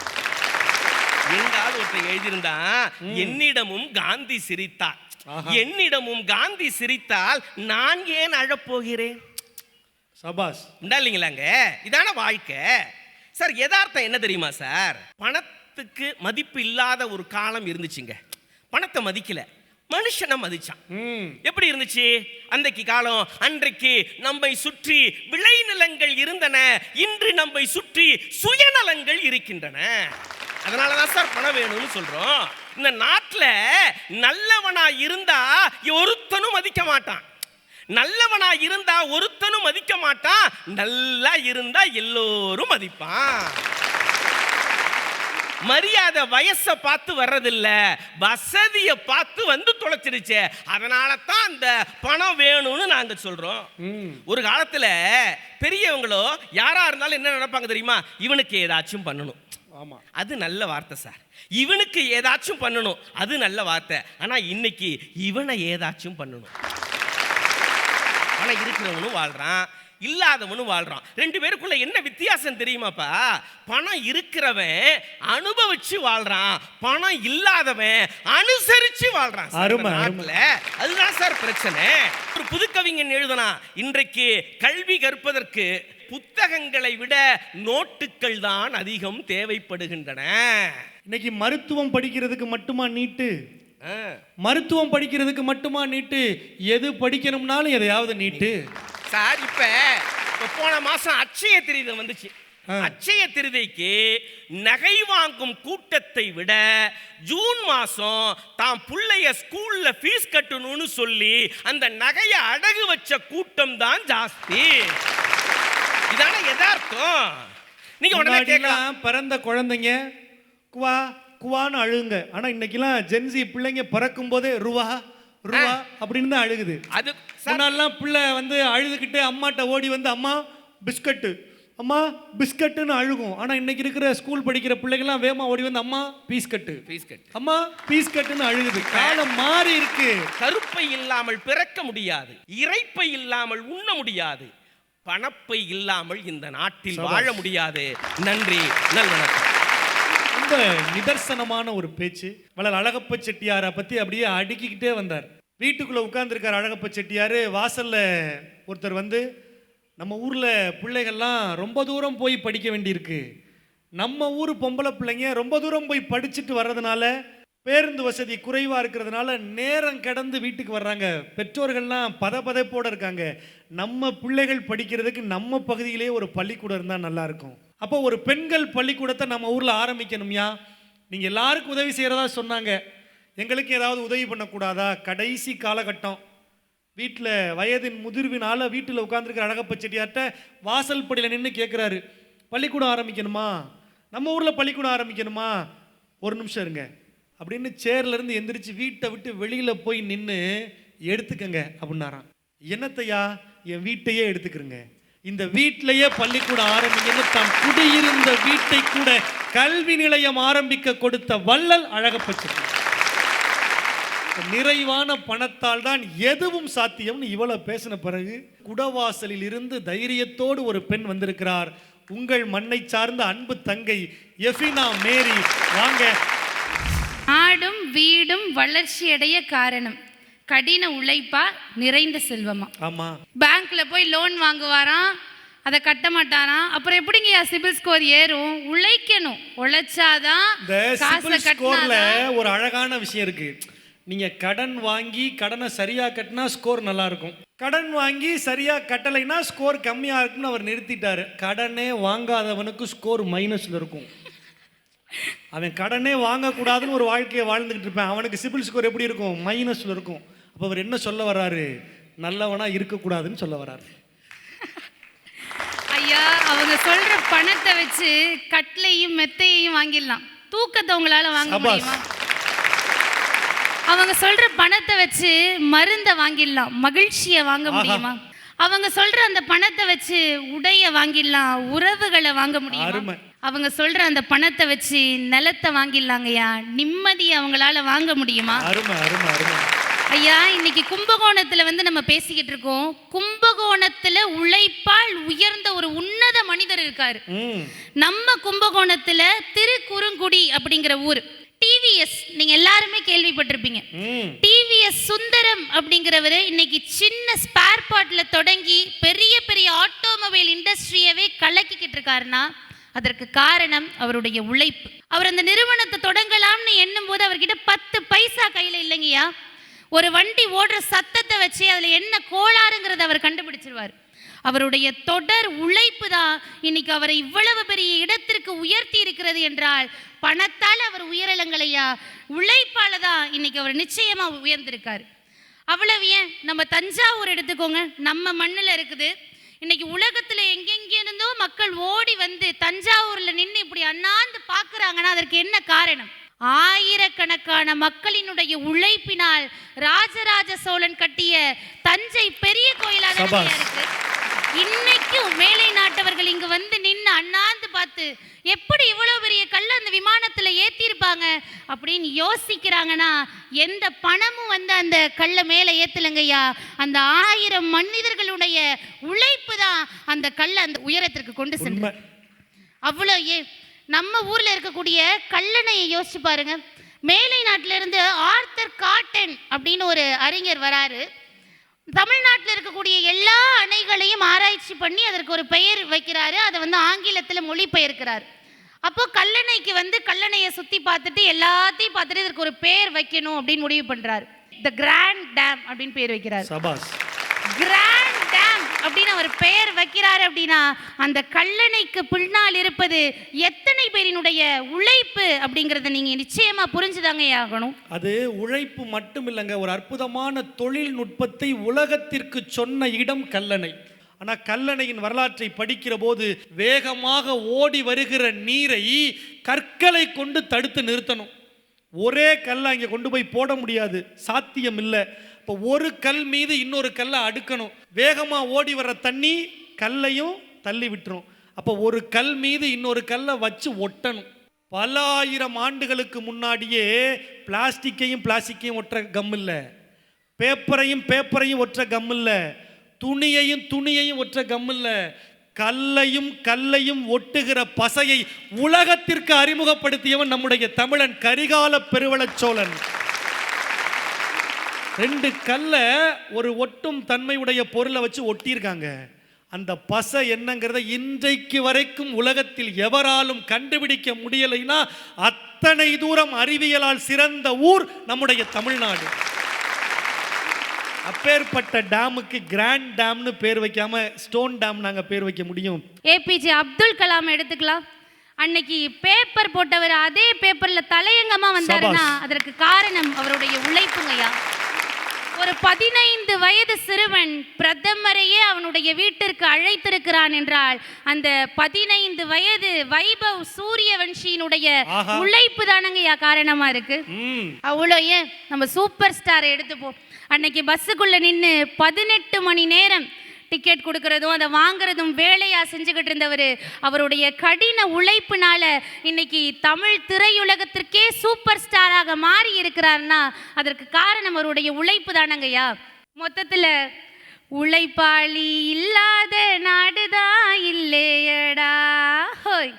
எங்காவது ஒருத்தர் எழுதியிருந்தா, என்னிடமும் காந்தி சிரித்தார், என்னிடமும் காந்தி சிரித்தால் நான் ஏன் அழப்போகிறேன்? சபாஸ் இல்லைங்களாங்க. இதான வாழ்க்கை சார். யதார்த்தம் என்ன தெரியுமா சார்? பணத்துக்கு மதிப்பு இல்லாத ஒரு காலம் இருந்துச்சுங்க. பணத்தை மதிக்கல, மனுஷனை மதிச்சான். எப்படி இருந்துச்சு அன்றைக்கு காலம்? அன்றைக்கு நம்மை சுற்றி விளைநிலங்கள் இருந்தன, இன்று நம்மை சுற்றி சுயநலங்கள் இருக்கின்றன. அதனாலதான் சார் பணம் வேணும்னு சொல்றோம். இந்த நாட்டில் நல்லவனா இருந்தா ஒருத்தனும் மதிக்க மாட்டான், நல்லவனா இருந்தா ஒருத்தனும் மதிக்க மாட்டான், நல்லா இருந்தா எல்லோரும் மதிப்பான். மரியாதை வயசை பார்த்து வர்றதில்ல, வசதியை பார்த்து வந்து தொலைச்சிருச்சு. அதனால தான் அந்த பணம் வேணும்னு நாங்க சொல்றோம். ஒரு காலத்துல பெரியவங்களோ யாரா இருந்தாலும் என்ன நினைப்பாங்க தெரியுமா? இவனுக்கு ஏதாச்சும் பண்ணணும். ஆமா, அது நல்ல வார்த்தை சார். இவனுக்கு ஏதாச்சும் பண்ணணும், அது நல்ல வார்த்தை. ஆனா இன்னைக்கு இவனை ஏதாச்சும் பண்ணணும். ஆனா இருக்கிறவனும் வாழ்றான், இல்லாதவனும் வாழ்றான். 2 பேருக்குள்ள என்ன வித்தியாசம் தெரியுமாப்பா? பணம் இருக்கிறவன் அனுபவிச்சு வாழ்றான், பணம் இல்லாதவன் அனுசரிச்சு வாழ்றான். அதுதான் சார் பிரச்சனை. ஒரு புதுக்கவிஞன் எழுதுனா, இன்றைக்கு கல்வி கற்பதற்கு புத்தகங்களை விட நோட்டுகள் தான் அதிகம் தேவைப்படுகின்றன. இன்னைக்கு மருத்துவம் படிக்கிறதுக்கு மட்டுமா நீட்டு? மருத்துவம் படிக்கிறதுக்கு மட்டுமா நீட்டு? எது படிக்கணும்னாலும் எதையாவது நீட்டு சார். இப்ப போன மாசம் அட்சய திருதை வந்துச்சு. அட்சய திருதைக்கு நகை வாங்கும் கூட்டத்தை விட ஜூன் மாசம் தாம் பிள்ளைய ஸ்கூல்ல ஃபீஸ் கட்டணும்னு சொல்லி அந்த நகையை அடகு வச்ச கூட்டம் தான் ஜாஸ்தி. இதான யதார்த்தம். நீங்க உடனே கேட்கலாம், முன்னாடிலாம் பிறந்த குழந்தைங்க குவா குவான்னு அழுகுங்க. ஆனா இன்னைக்கெல்லாம் ஜென்சி பிள்ளைங்க பிறக்கும் போதே ருவா ருவா அப்படின்னு தான் அழுகுது. அது முன்னாடிலாம் பிள்ளை வந்து அழுதுகிட்டு அம்மாட்ட ஓடி வந்து அம்மா பிஸ்கட்டு அம்மா பிஸ்கட்டுன்னு அழுகும். ஆனா இன்னைக்கு இருக்கிற ஸ்கூல் படிக்கிற பிள்ளைங்கலாம் வேகமா ஓடி வந்து அம்மா பீஸ்கட்டு அம்மா பீஸ்கட்டுன்னு அழுகுது. காலம் மாறி இருக்கு. கருப்பை இல்லாமல் பிறக்க முடியாது, இறைப்பை இல்லாமல் உண்ண முடியாது, பணப்பை இல்லாமல் இந்த நாட்டில் வாழ முடியாது. நன்றி, நல்வணக்கம். ரொம்ப நிதர்சனமான ஒரு பேச்சு. வள்ளல் அழகப்ப செட்டியாரை பத்தி அப்படியே அடுக்கிக்கிட்டே வந்தார். வீட்டுக்குள்ள உட்கார்ந்துருக்கார் அழகப்ப செட்டியார். வாசல்ல ஒருத்தர் வந்து, நம்ம ஊர்ல பிள்ளைகள்லாம் ரொம்ப தூரம் போய் படிக்க வேண்டியிருக்கு, நம்ம ஊர் பொம்பளை பிள்ளைங்க ரொம்ப தூரம் போய் படிச்சுட்டு வர்றதுனால பேருந்து வசதி குறைவா இருக்கிறதுனால நேரம் கடந்து வீட்டுக்கு வர்றாங்க, பெற்றோர்கள்லாம் பதப்பதைப்போட இருக்காங்க, நம்ம பிள்ளைகள் படிக்கிறதுக்கு நம்ம பகுதியிலே ஒரு பள்ளிக்கூடம் இருந்தால் நல்லா இருக்கும். அப்போ ஒரு பெண்கள் பள்ளிக்கூடத்தை நம்ம ஊரில் ஆரம்பிக்கணும்யா, நீங்கள் எல்லாருக்கும் உதவி செய்கிறதா சொன்னாங்க, எங்களுக்கு ஏதாவது உதவி பண்ணக்கூடாதா? கடைசி காலகட்டம், வீட்டில் வயதின் முதிர்வினால வீட்டில் உட்காந்துருக்கிற அழகப்ப செட்டியார்ட்ட வாசல் படியில் நின்று கேட்குறாரு, பள்ளிக்கூடம் ஆரம்பிக்கணுமா, நம்ம ஊரில் பள்ளிக்கூடம் ஆரம்பிக்கணுமா, ஒரு நிமிஷம் இருங்க அப்படின்னு சேர்லேருந்து எந்திரிச்சு வீட்டை விட்டு வெளியில் போய் நின்று எடுத்துக்கங்க அப்படின்னாராம். என்னத்தையா? என் வீட்டையே எடுத்துக்கிறங்க, இந்த வீட்டிலேயே பள்ளிக்கூடம் ஆரம்பிங்கன்னு தான் குடியிருந்த வீட்டை கூட கல்வி நிலையம் ஆரம்பிக்க கொடுத்த வள்ளல் அழகப்ப செட்டியார். நிறைவான பணத்தால் தான் எதுவும் சாத்தியம்னு இவ்வளவு பேசின பிறகு குடவாசலில் இருந்து தைரியத்தோடு ஒரு பெண் வந்திருக்கிறார். உங்கள் மண்ணை சார்ந்த அன்பு தங்கை எஃபினா மேரி. வாங்க. நாடும் வீடும் வளர்ச்சி அடைய காரணம் கடின உழைப்பா நிறைந்த செல்வமா? ஆமா. பேங்க்ல போய் லோன் வாங்குவாராம், அதை கட்ட மாட்டாராம். அப்புறம் எப்படிங்க சிபில் ஸ்கோர் ஏறும்? உழைக்கணும், உழைச்சாதான். இந்த சிபில் ஸ்கோர்ல ஒரு அழகான விஷயம் இருக்கு. நீங்க கடன் வாங்கி கடனை சரியா கட்டினா ஸ்கோர் நல்லா இருக்கும், கடன் வாங்கி சரியா கட்டலைன்னா ஸ்கோர் கம்மியா இருக்குன்னு அவர் நிறுத்திட்டாரு. கடனே வாங்காதவனுக்கு ஸ்கோர் மைனஸ்ல இருக்கும். அவன் கடனே வாங்கக்கூடாதுன்னு ஒரு வாழ்க்கையை வாழ்ந்துகிட்டு இருப்பான், அவனுக்கு சிபில் ஸ்கோர் எப்படி இருக்கும்? மைனஸ்ல இருக்கும். அப்போ அவர் என்ன சொல்ல வர்றாரு? நல்லவனா இருக்கக்கூடாதுன்னு சொல்ல வர்றாரு. ஐயா, அவங்க சொல்ற பணத்தை வச்சு கட்லையும் மெத்தையையும் வாங்கிடலாம், தூக்கத்தை உங்களால வாங்க முடியுமா? அவங்க சொல்ற பணத்தை வச்சு மருந்தை வாங்கிடலாம், மகிழ்ச்சியை வாங்க முடியுமா? அவங்க சொல்ற அந்த பணத்தை வச்சு உடைய வாங்கிடலாம், உறவுகளை வாங்க முடியுமா? அவங்க சொல்ற அந்த பணத்தை வச்சு நிலத்தை வாங்கிடலாங்கய்யா, நிம்மதியை அவங்களால வாங்க முடியுமா? ஐயா, இன்னைக்கு கும்பகோணத்துல வந்து நம்ம பேசிக்கிட்டு இருக்கோம். கும்பகோணத்துல உழைப்பால் உயர்ந்த ஒரு உன்னத மனிதர் இருக்காரு. நம்ம கும்பகோணத்துல திருக்குறுங்குடி அப்படிங்கிற ஊர். டிவிஎஸ் நீங்க எல்லாருமே கேள்விப்பட்டிருப்பீங்க. டிவிஎஸ் சுந்தரம் அப்படிங்கிறவரு இன்னைக்கு சின்ன ஸ்பேர் பார்ட்ல தொடங்கி பெரிய பெரிய ஆட்டோமொபைல் இண்டஸ்ட்ரியவே கலக்கிக்கிட்டு இருக்காருன்னா அதற்கு காரணம் அவருடைய உழைப்பு. அவர் அந்த நிறுவனத்தை தொடங்கலாம்னு எண்ணும் போது அவர்கிட்ட 10 பைசா கையில இல்லைங்கய்யா. ஒரு வண்டி ஓடுற சத்தத்தை வச்சு அதுல என்ன கோளாறுங்கிறத அவர் கண்டுபிடிச்சிருவார். அவருடைய தொடர் உழைப்பு தான் இன்னைக்கு அவரை இவ்வளவு பெரிய இடத்திற்கு உயர்த்தி இருக்கிறது என்றால் பணத்தால் அவர் உயரலங்களையா, உழைப்பால தான் இன்னைக்கு அவர் நிச்சயமா உயர்ந்திருக்காரு. அவ்வளவு ஏன், நம்ம தஞ்சாவூர் எடுத்துக்கோங்க, நம்ம மண்ணில் இருக்குது. இன்னைக்கு உலகத்துல எங்கெங்கிருந்தோ மக்கள் ஓடி வந்து தஞ்சாவூர்ல நின்று இப்படி அண்ணாந்து பார்க்குறாங்கன்னா அதற்கு என்ன காரணம்? ஆயிரக்கணக்கான மக்களினுடைய உழைப்பினால் ராஜராஜ சோழன் கட்டிய தஞ்சை பெரிய கோயிலாக இருக்கு. இன்னைக்கும் மேலை நாட்டவர்கள் இங்கு வந்து நின்று அண்ணாந்து பார்த்து எப்படி இவ்வளவு பெரிய கல்ல அந்த விமானத்துல ஏத்திருப்பாங்க அப்படின்னு யோசிக்கிறாங்கன்னா எந்த பணமும் வந்து அந்த கல்ல மேல ஏத்தலங்கய்யா, அந்த 1000 மனிதர்களுடைய உழைப்பு தான் அந்த கல்ல அந்த உயரத்திற்கு கொண்டு சென்ற. அவ்வளோ நம்ம ஊர்ல இருக்கக்கூடிய கல்லணையை யோசிச்சு பாருங்க. மேலை நாட்டில இருந்து ஆர்தர் காட்டன் அப்படின்னு ஒரு அறிஞர் வராரு. தமிழ்நாட்டில் இருக்கக்கூடிய எல்லா அணைகளையும் ஆராய்ச்சி பண்ணி அதற்கு ஒரு பெயர் வைக்கிறாரு. அதை வந்து ஆங்கிலத்தில் மொழிபெயர்க்கிறார். அப்போ கல்லணைக்கு வந்து கல்லணையை சுற்றி பார்த்துட்டு எல்லாத்தையும் பார்த்துட்டு இதற்கு ஒரு பெயர் வைக்கணும் அப்படின்னு முடிவு பண்றாரு. த கிராண்ட் டேம் அப்படின்னு பெயர் வைக்கிறார். கிராண்ட் டேம் அப்படின்னு அவர் பெயர் வைக்கிறாரு. அப்படின்னா அந்த கல்லணைக்கு பின்னால் இருப்பது எத்தனை பேரினுடைய உழைப்பு அப்படிங்கறத நீங்க நிச்சயமா புரிஞ்சுதாங்க ஆகணும். அது உழைப்பு மட்டும் இல்லைங்க, ஒரு அற்புதமான தொழில்நுட்பத்தை உலகத்திற்கு சொன்ன இடம் கல்லணை. ஆனால் கல்லணையின் வரலாற்றை படிக்கிற போது வேகமாக ஓடி வருகிற நீரை கற்களை கொண்டு தடுத்து நிறுத்தணும். ஒரே கல்லை அங்கே கொண்டு போய் போட முடியாது, சாத்தியம் இல்லை. இப்போ ஒரு கல் மீது இன்னொரு கல்லை அடுக்கணும். வேகமாக ஓடி வர்ற தண்ணி கல்லையும் தள்ளி விட்டுரும். அப்போ ஒரு கல் மீது இன்னொரு கல்லை வச்சு ஒட்டணும். பல ஆயிரம் ஆண்டுகளுக்கு முன்னாடியே பிளாஸ்டிக்கையும் ஒற்ற கம் இல்லை, பேப்பரையும் ஒற்ற கம் இல்லை, துணியையும் ஒற்ற கம் இல்லை, கல்லையும் ஒட்டுகிற பசையை உலகத்திற்கு அறிமுகப்படுத்தியவன் நம்முடைய தமிழன் கரிகால பெருவளச் சோழன். 2 கல்லை ஒரு ஒட்டும் தன்மையுடைய பொருளை வச்சு ஒட்டியிருக்காங்க. அந்த பசை என்னங்கிறத இன்றைக்கு வரைக்கும் உலகத்தில் எவராலும் கண்டுபிடிக்க முடியலைன்னா அத்தனை தூரம் அறிவியலால் சிறந்த ஊர் நம்முடைய தமிழ்நாடு. அப்பேற்பட்ட டேமுக்கு கிராண்ட் டேம்னு பேர் வைக்காம ஸ்டோன் டேம் நாங்கள் பேர் வைக்க முடியும்? ஏபிஜே அப்துல் கலாம் எடுத்துக்கலாம். அன்னைக்கு பேப்பர் போட்டவர் அதே பேப்பர்ல தலையங்கமா வந்தாருன்னா அதற்கு காரணம் அவருடைய உழைப்புங்கய்யா. ஒரு 15 வயது சிறுவன் பிரதமரையே அவனுடைய வீட்டிற்கு அழைத்திருக்கிறான் என்றால் அந்த 15 வயது வைபவ் சூரியவன்ஷியினுடைய உழைப்பு தானங்கய்யா காரணமா இருக்கு. அவ்வளோ ஏன் நம்ம சூப்பர் ஸ்டாரை எடுத்துப்போம். அன்னைக்கு பஸ்ஸுக்குள்ள நின்று 18 மணி நேரம் டிக்கெட் கொடுக்கறதும் அதை வாங்குறதும் வேலையா செஞ்சுக்கிட்டு இருந்தவர் அவருடைய கடின உழைப்புனால இன்னைக்கு தமிழ் திரையுலகத்திற்கே சூப்பர் ஸ்டாராக மாறி இருக்கிறார்னா அதற்கு காரணம் அவருடைய உழைப்பு தானங்கய்யா. மொத்தத்தில் உழைப்பாளி இல்லாத நாடுதான் இல்லையடா ஹோய்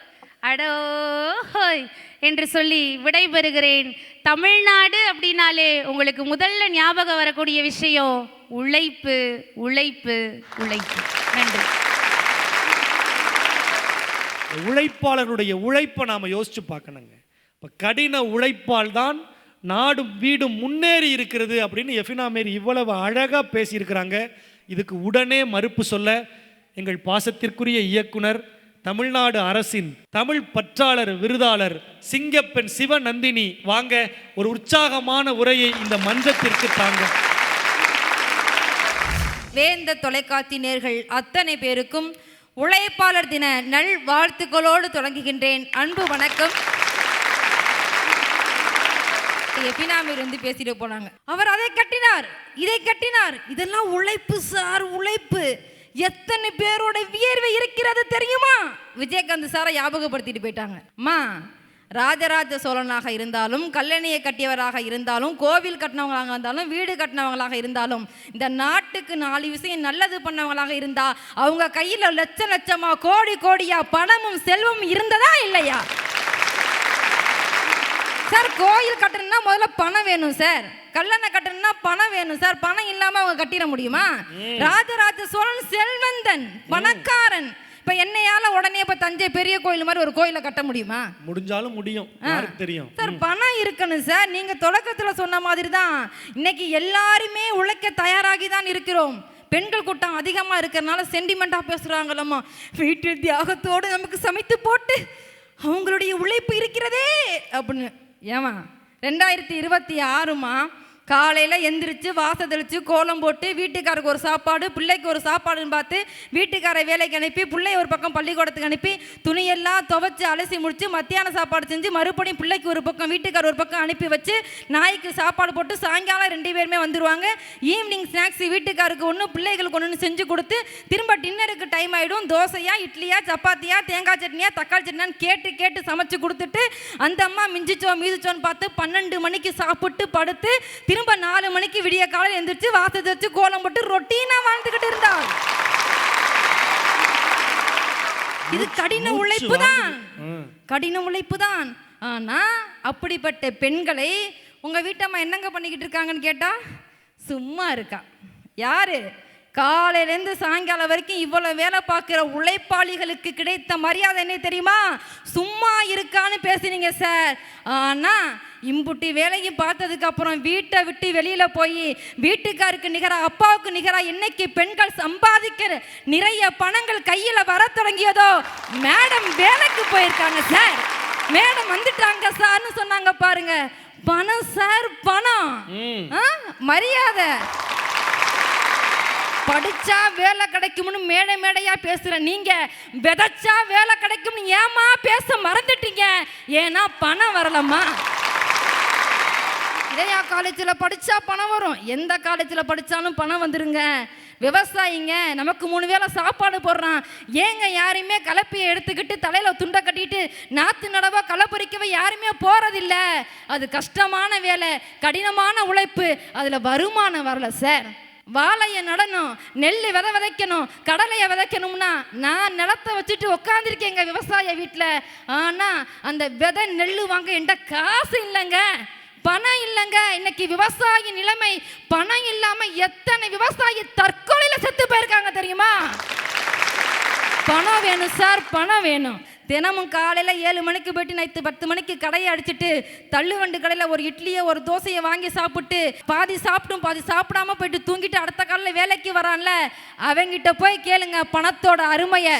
அடோ ஹோய் என்று சொல்லி விடைபெறுகிறேன். தமிழ்நாடு அப்படின்னாலே உங்களுக்கு முதல்ல ஞாபகம் வரக்கூடிய விஷயம் உழைப்பு உழைப்பு உழைப்பு. நன்றி. உழைப்பாளருடைய உழைப்பை நாம் யோசிச்சு பார்க்கணுங்க. இப்போ கடின உழைப்பால் தான் நாடும் வீடும் முன்னேறி இருக்கிறது அப்படின்னு எஃபினா மேரி இவ்வளவு அழகாக பேசியிருக்கிறாங்க. இதுக்கு உடனே மறுப்பு சொல்ல எங்கள் பாசத்திற்குரிய இயக்குனர், தமிழ்நாடு அரசின் தமிழ் பற்றாளர் விருதாளர் சிங்கப்பெண் சிவநந்தினி வாங்க ஒரு உற்சாகமான உரையை இந்த மன்றத்திற்கு தாங்க. வேந்த தொலைக்காட்சி நேயர்கள் அத்தனை பேருக்கும் உழைப்பாளர் தின நல் வாழ்த்துக்களோடு தொடங்குகின்றேன். அன்பு வணக்கம். எபினாமீர் வந்து பேசிட்டு போனாங்க. அவர் அதை கட்டினார், இதை கட்டினார், இதெல்லாம் உழைப்பு சார், உழைப்பு. எத்தனை பேரோட வியர்வை இருக்கிறது தெரியுமா? விஜயகாந்த் சாரை ஞாபகப்படுத்திட்டு போயிட்டாங்க. அம்மா, ராஜராஜ சோழனாக இருந்தாலும், கல்லணையை கட்டியவராக இருந்தாலும், கோவில் கட்டினவங்களாக இருந்தாலும், வீடு கட்டினவங்களாக இருந்தாலும், இந்த நாட்டுக்கு 4 விஷயம் நல்லது பண்ணவங்களாக இருந்தா அவங்க கையில் லட்சமா கோடி கோடியா பணமும் செல்வம் இருந்ததா இல்லையா சார்? கோயில் கட்டணும்னா முதல்ல பணம் வேணும் சார், கல்லணை கட்டணும்னா பணம் வேணும் சார். பணம் இல்லாம அவங்க கட்டிட முடியுமா? ராஜராஜ சோழன் செல்வந்தன், பணக்காரன். இப்ப என்னையால உடனே இப்ப தஞ்சை பெரிய கோயில் மாதிரி ஒரு கோயிலை கட்ட முடியுமா? முடிஞ்சாலும் முடியும், யாருக்கு தெரியும் சார். பணம் இருக்கணும் சார். நீங்க தொடக்கத்துல சொன்ன மாதிரி தான் இன்னைக்கு எல்லாருமே உழைக்க தயாராகி தான் இருக்கிறோம். பெண்கள் கூட்டம் அதிகமா இருக்கிறதுனால சென்டிமெண்டா பேசுறாங்களம்மா, வீட்டு தியாகத்தோடு நமக்கு சமைத்து போட்டு அவங்களுடைய உழைப்பு இருக்கிறதே அப்படின்னு. ஏமா 2026மா காலையில் எந்திரிச்சு வாசல் தெளித்து கோலம் போட்டு வீட்டுக்காருக்கு ஒரு சாப்பாடு, பிள்ளைக்கு ஒரு சாப்பாடுன்னு பார்த்து வீட்டுக்காரை வேலைக்கு அனுப்பி, பிள்ளை ஒரு பக்கம் பள்ளிக்கூடத்துக்கு அனுப்பி, துணியெல்லாம் துவைச்சி அலசி முடித்து மத்தியான சாப்பாடு செஞ்சு மறுபடியும் பிள்ளைக்கு ஒரு பக்கம் வீட்டுக்கார் ஒரு பக்கம் அனுப்பி வச்சு நாய்க்கு சாப்பாடு போட்டு சாயங்காலம் 2 பேருமே வந்துடுவாங்க. ஈவினிங் ஸ்நாக்ஸ் வீட்டுக்காருக்கு ஒன்று பிள்ளைகளுக்கு ஒன்று செஞ்சு கொடுத்து திரும்ப டின்னருக்கு டைம் ஆகிடும். தோசையா, இட்லியா, சப்பாத்தியா, தேங்காய் சட்னியா, தக்காளி சட்னியான்னு கேட்டு கேட்டு சமைச்சு கொடுத்துட்டு அந்த அம்மா மிஞ்சிச்சோ மீதிச்சோன்னு பார்த்து 12 மணிக்கு சாப்பிட்டு படுத்து திரும்ப 4 மணிக்கு விடிய காலையில் எந்திரிச்சு வாசல் வச்சு கோலம் போட்டு ரொட்டீனா வாழ்ந்துகிட்டு இருந்தாள். இது கடின உழைப்பு தான், கடின உழைப்பு தான். ஆனா அப்படிப்பட்ட பெண்களை உங்க வீட்டம்மா என்னங்க பண்ணிக்கிட்டு இருக்காங்கன்னு கேட்டா சும்மா இருக்கா. யாரு? காலையிலேருந்து சாயங்காலம் வரைக்கும் இவ்வளவு வேலை பார்க்குற உழைப்பாளிகளுக்கு கிடைத்த மரியாதை என்ன தெரியுமா? சும்மா இருக்கான்னு பேசுனீங்க சார். ஆனால் இம்புட்டி வேலையும் பார்த்ததுக்கு அப்புறம் வீட்டை விட்டு வெளியில போய் வீட்டுக்காருக்கு நிகராக, அப்பாவுக்கு நிகராக என்னைக்கு பெண்கள் சம்பாதிக்கிற நிறைய பணங்கள் கையில வர தொடங்கியதோ மேடம் வேலைக்கு போயிருக்காங்க சார். மேடம் வந்துட்டாங்க சார்னு சொன்னாங்க பாருங்க. பணம் சார், பணம், மரியாதை. படிச்சா வேலை கிடைக்கும்னு மேடை மேடையா பேசுற நீங்க விதைச்சா வேலை கிடைக்கும்னு ஏமா பேச மறந்துட்டீங்க? ஏன்னா பணம் வரலம்மா. இதயா காலேஜில் படித்தா பணம் வரும், எந்த காலேஜில் படித்தாலும் பணம் வந்துருங்க. விவசாயிங்க நமக்கு 3 வேளை சாப்பாடு போடுறான். ஏங்க யாருமே கலப்பையை எடுத்துக்கிட்டு தலையில் துண்டை கட்டிட்டு நாற்று நடவா களை பறிக்கவே யாருமே போகிறதில்ல. அது கஷ்டமான வேலை, கடினமான உழைப்பு, அதில் வருமானம் வரல சார். வாழையை நடணும், நெல் விதைக்கணும், கடலையை விதைக்கணும்னா நான் நிலத்தை வச்சுட்டு உட்காந்துருக்கேங்க விவசாய வீட்டில். ஆனால் அந்த விதை நெல் வாங்க என்கிட்ட காசு இல்லைங்க, பணம் இல்லைங்க. இன்னைக்கு விவசாய நிலைமை பணம் இல்லாம எத்தனை விவசாயி தற்கொலையில செத்து போயிருக்காங்க தெரியுமா? பணம் வேணும் சார், பணம் வேணும். தினமும் காலையில் 7 மணிக்கு போயிட்டு நைட்டு 10 மணிக்கு கடையை அடிச்சுட்டு தள்ளுவண்டு கடையில் ஒரு இட்லியை ஒரு தோசையை வாங்கி சாப்பிட்டு பாதி சாப்பிட்டும் பாதி சாப்பிடாம போயிட்டு தூங்கிட்டு அடுத்த காலையில் வேலைக்கு வரான்ல, அவங்கிட்ட போய் கேளுங்க பணத்தோட அருமையை.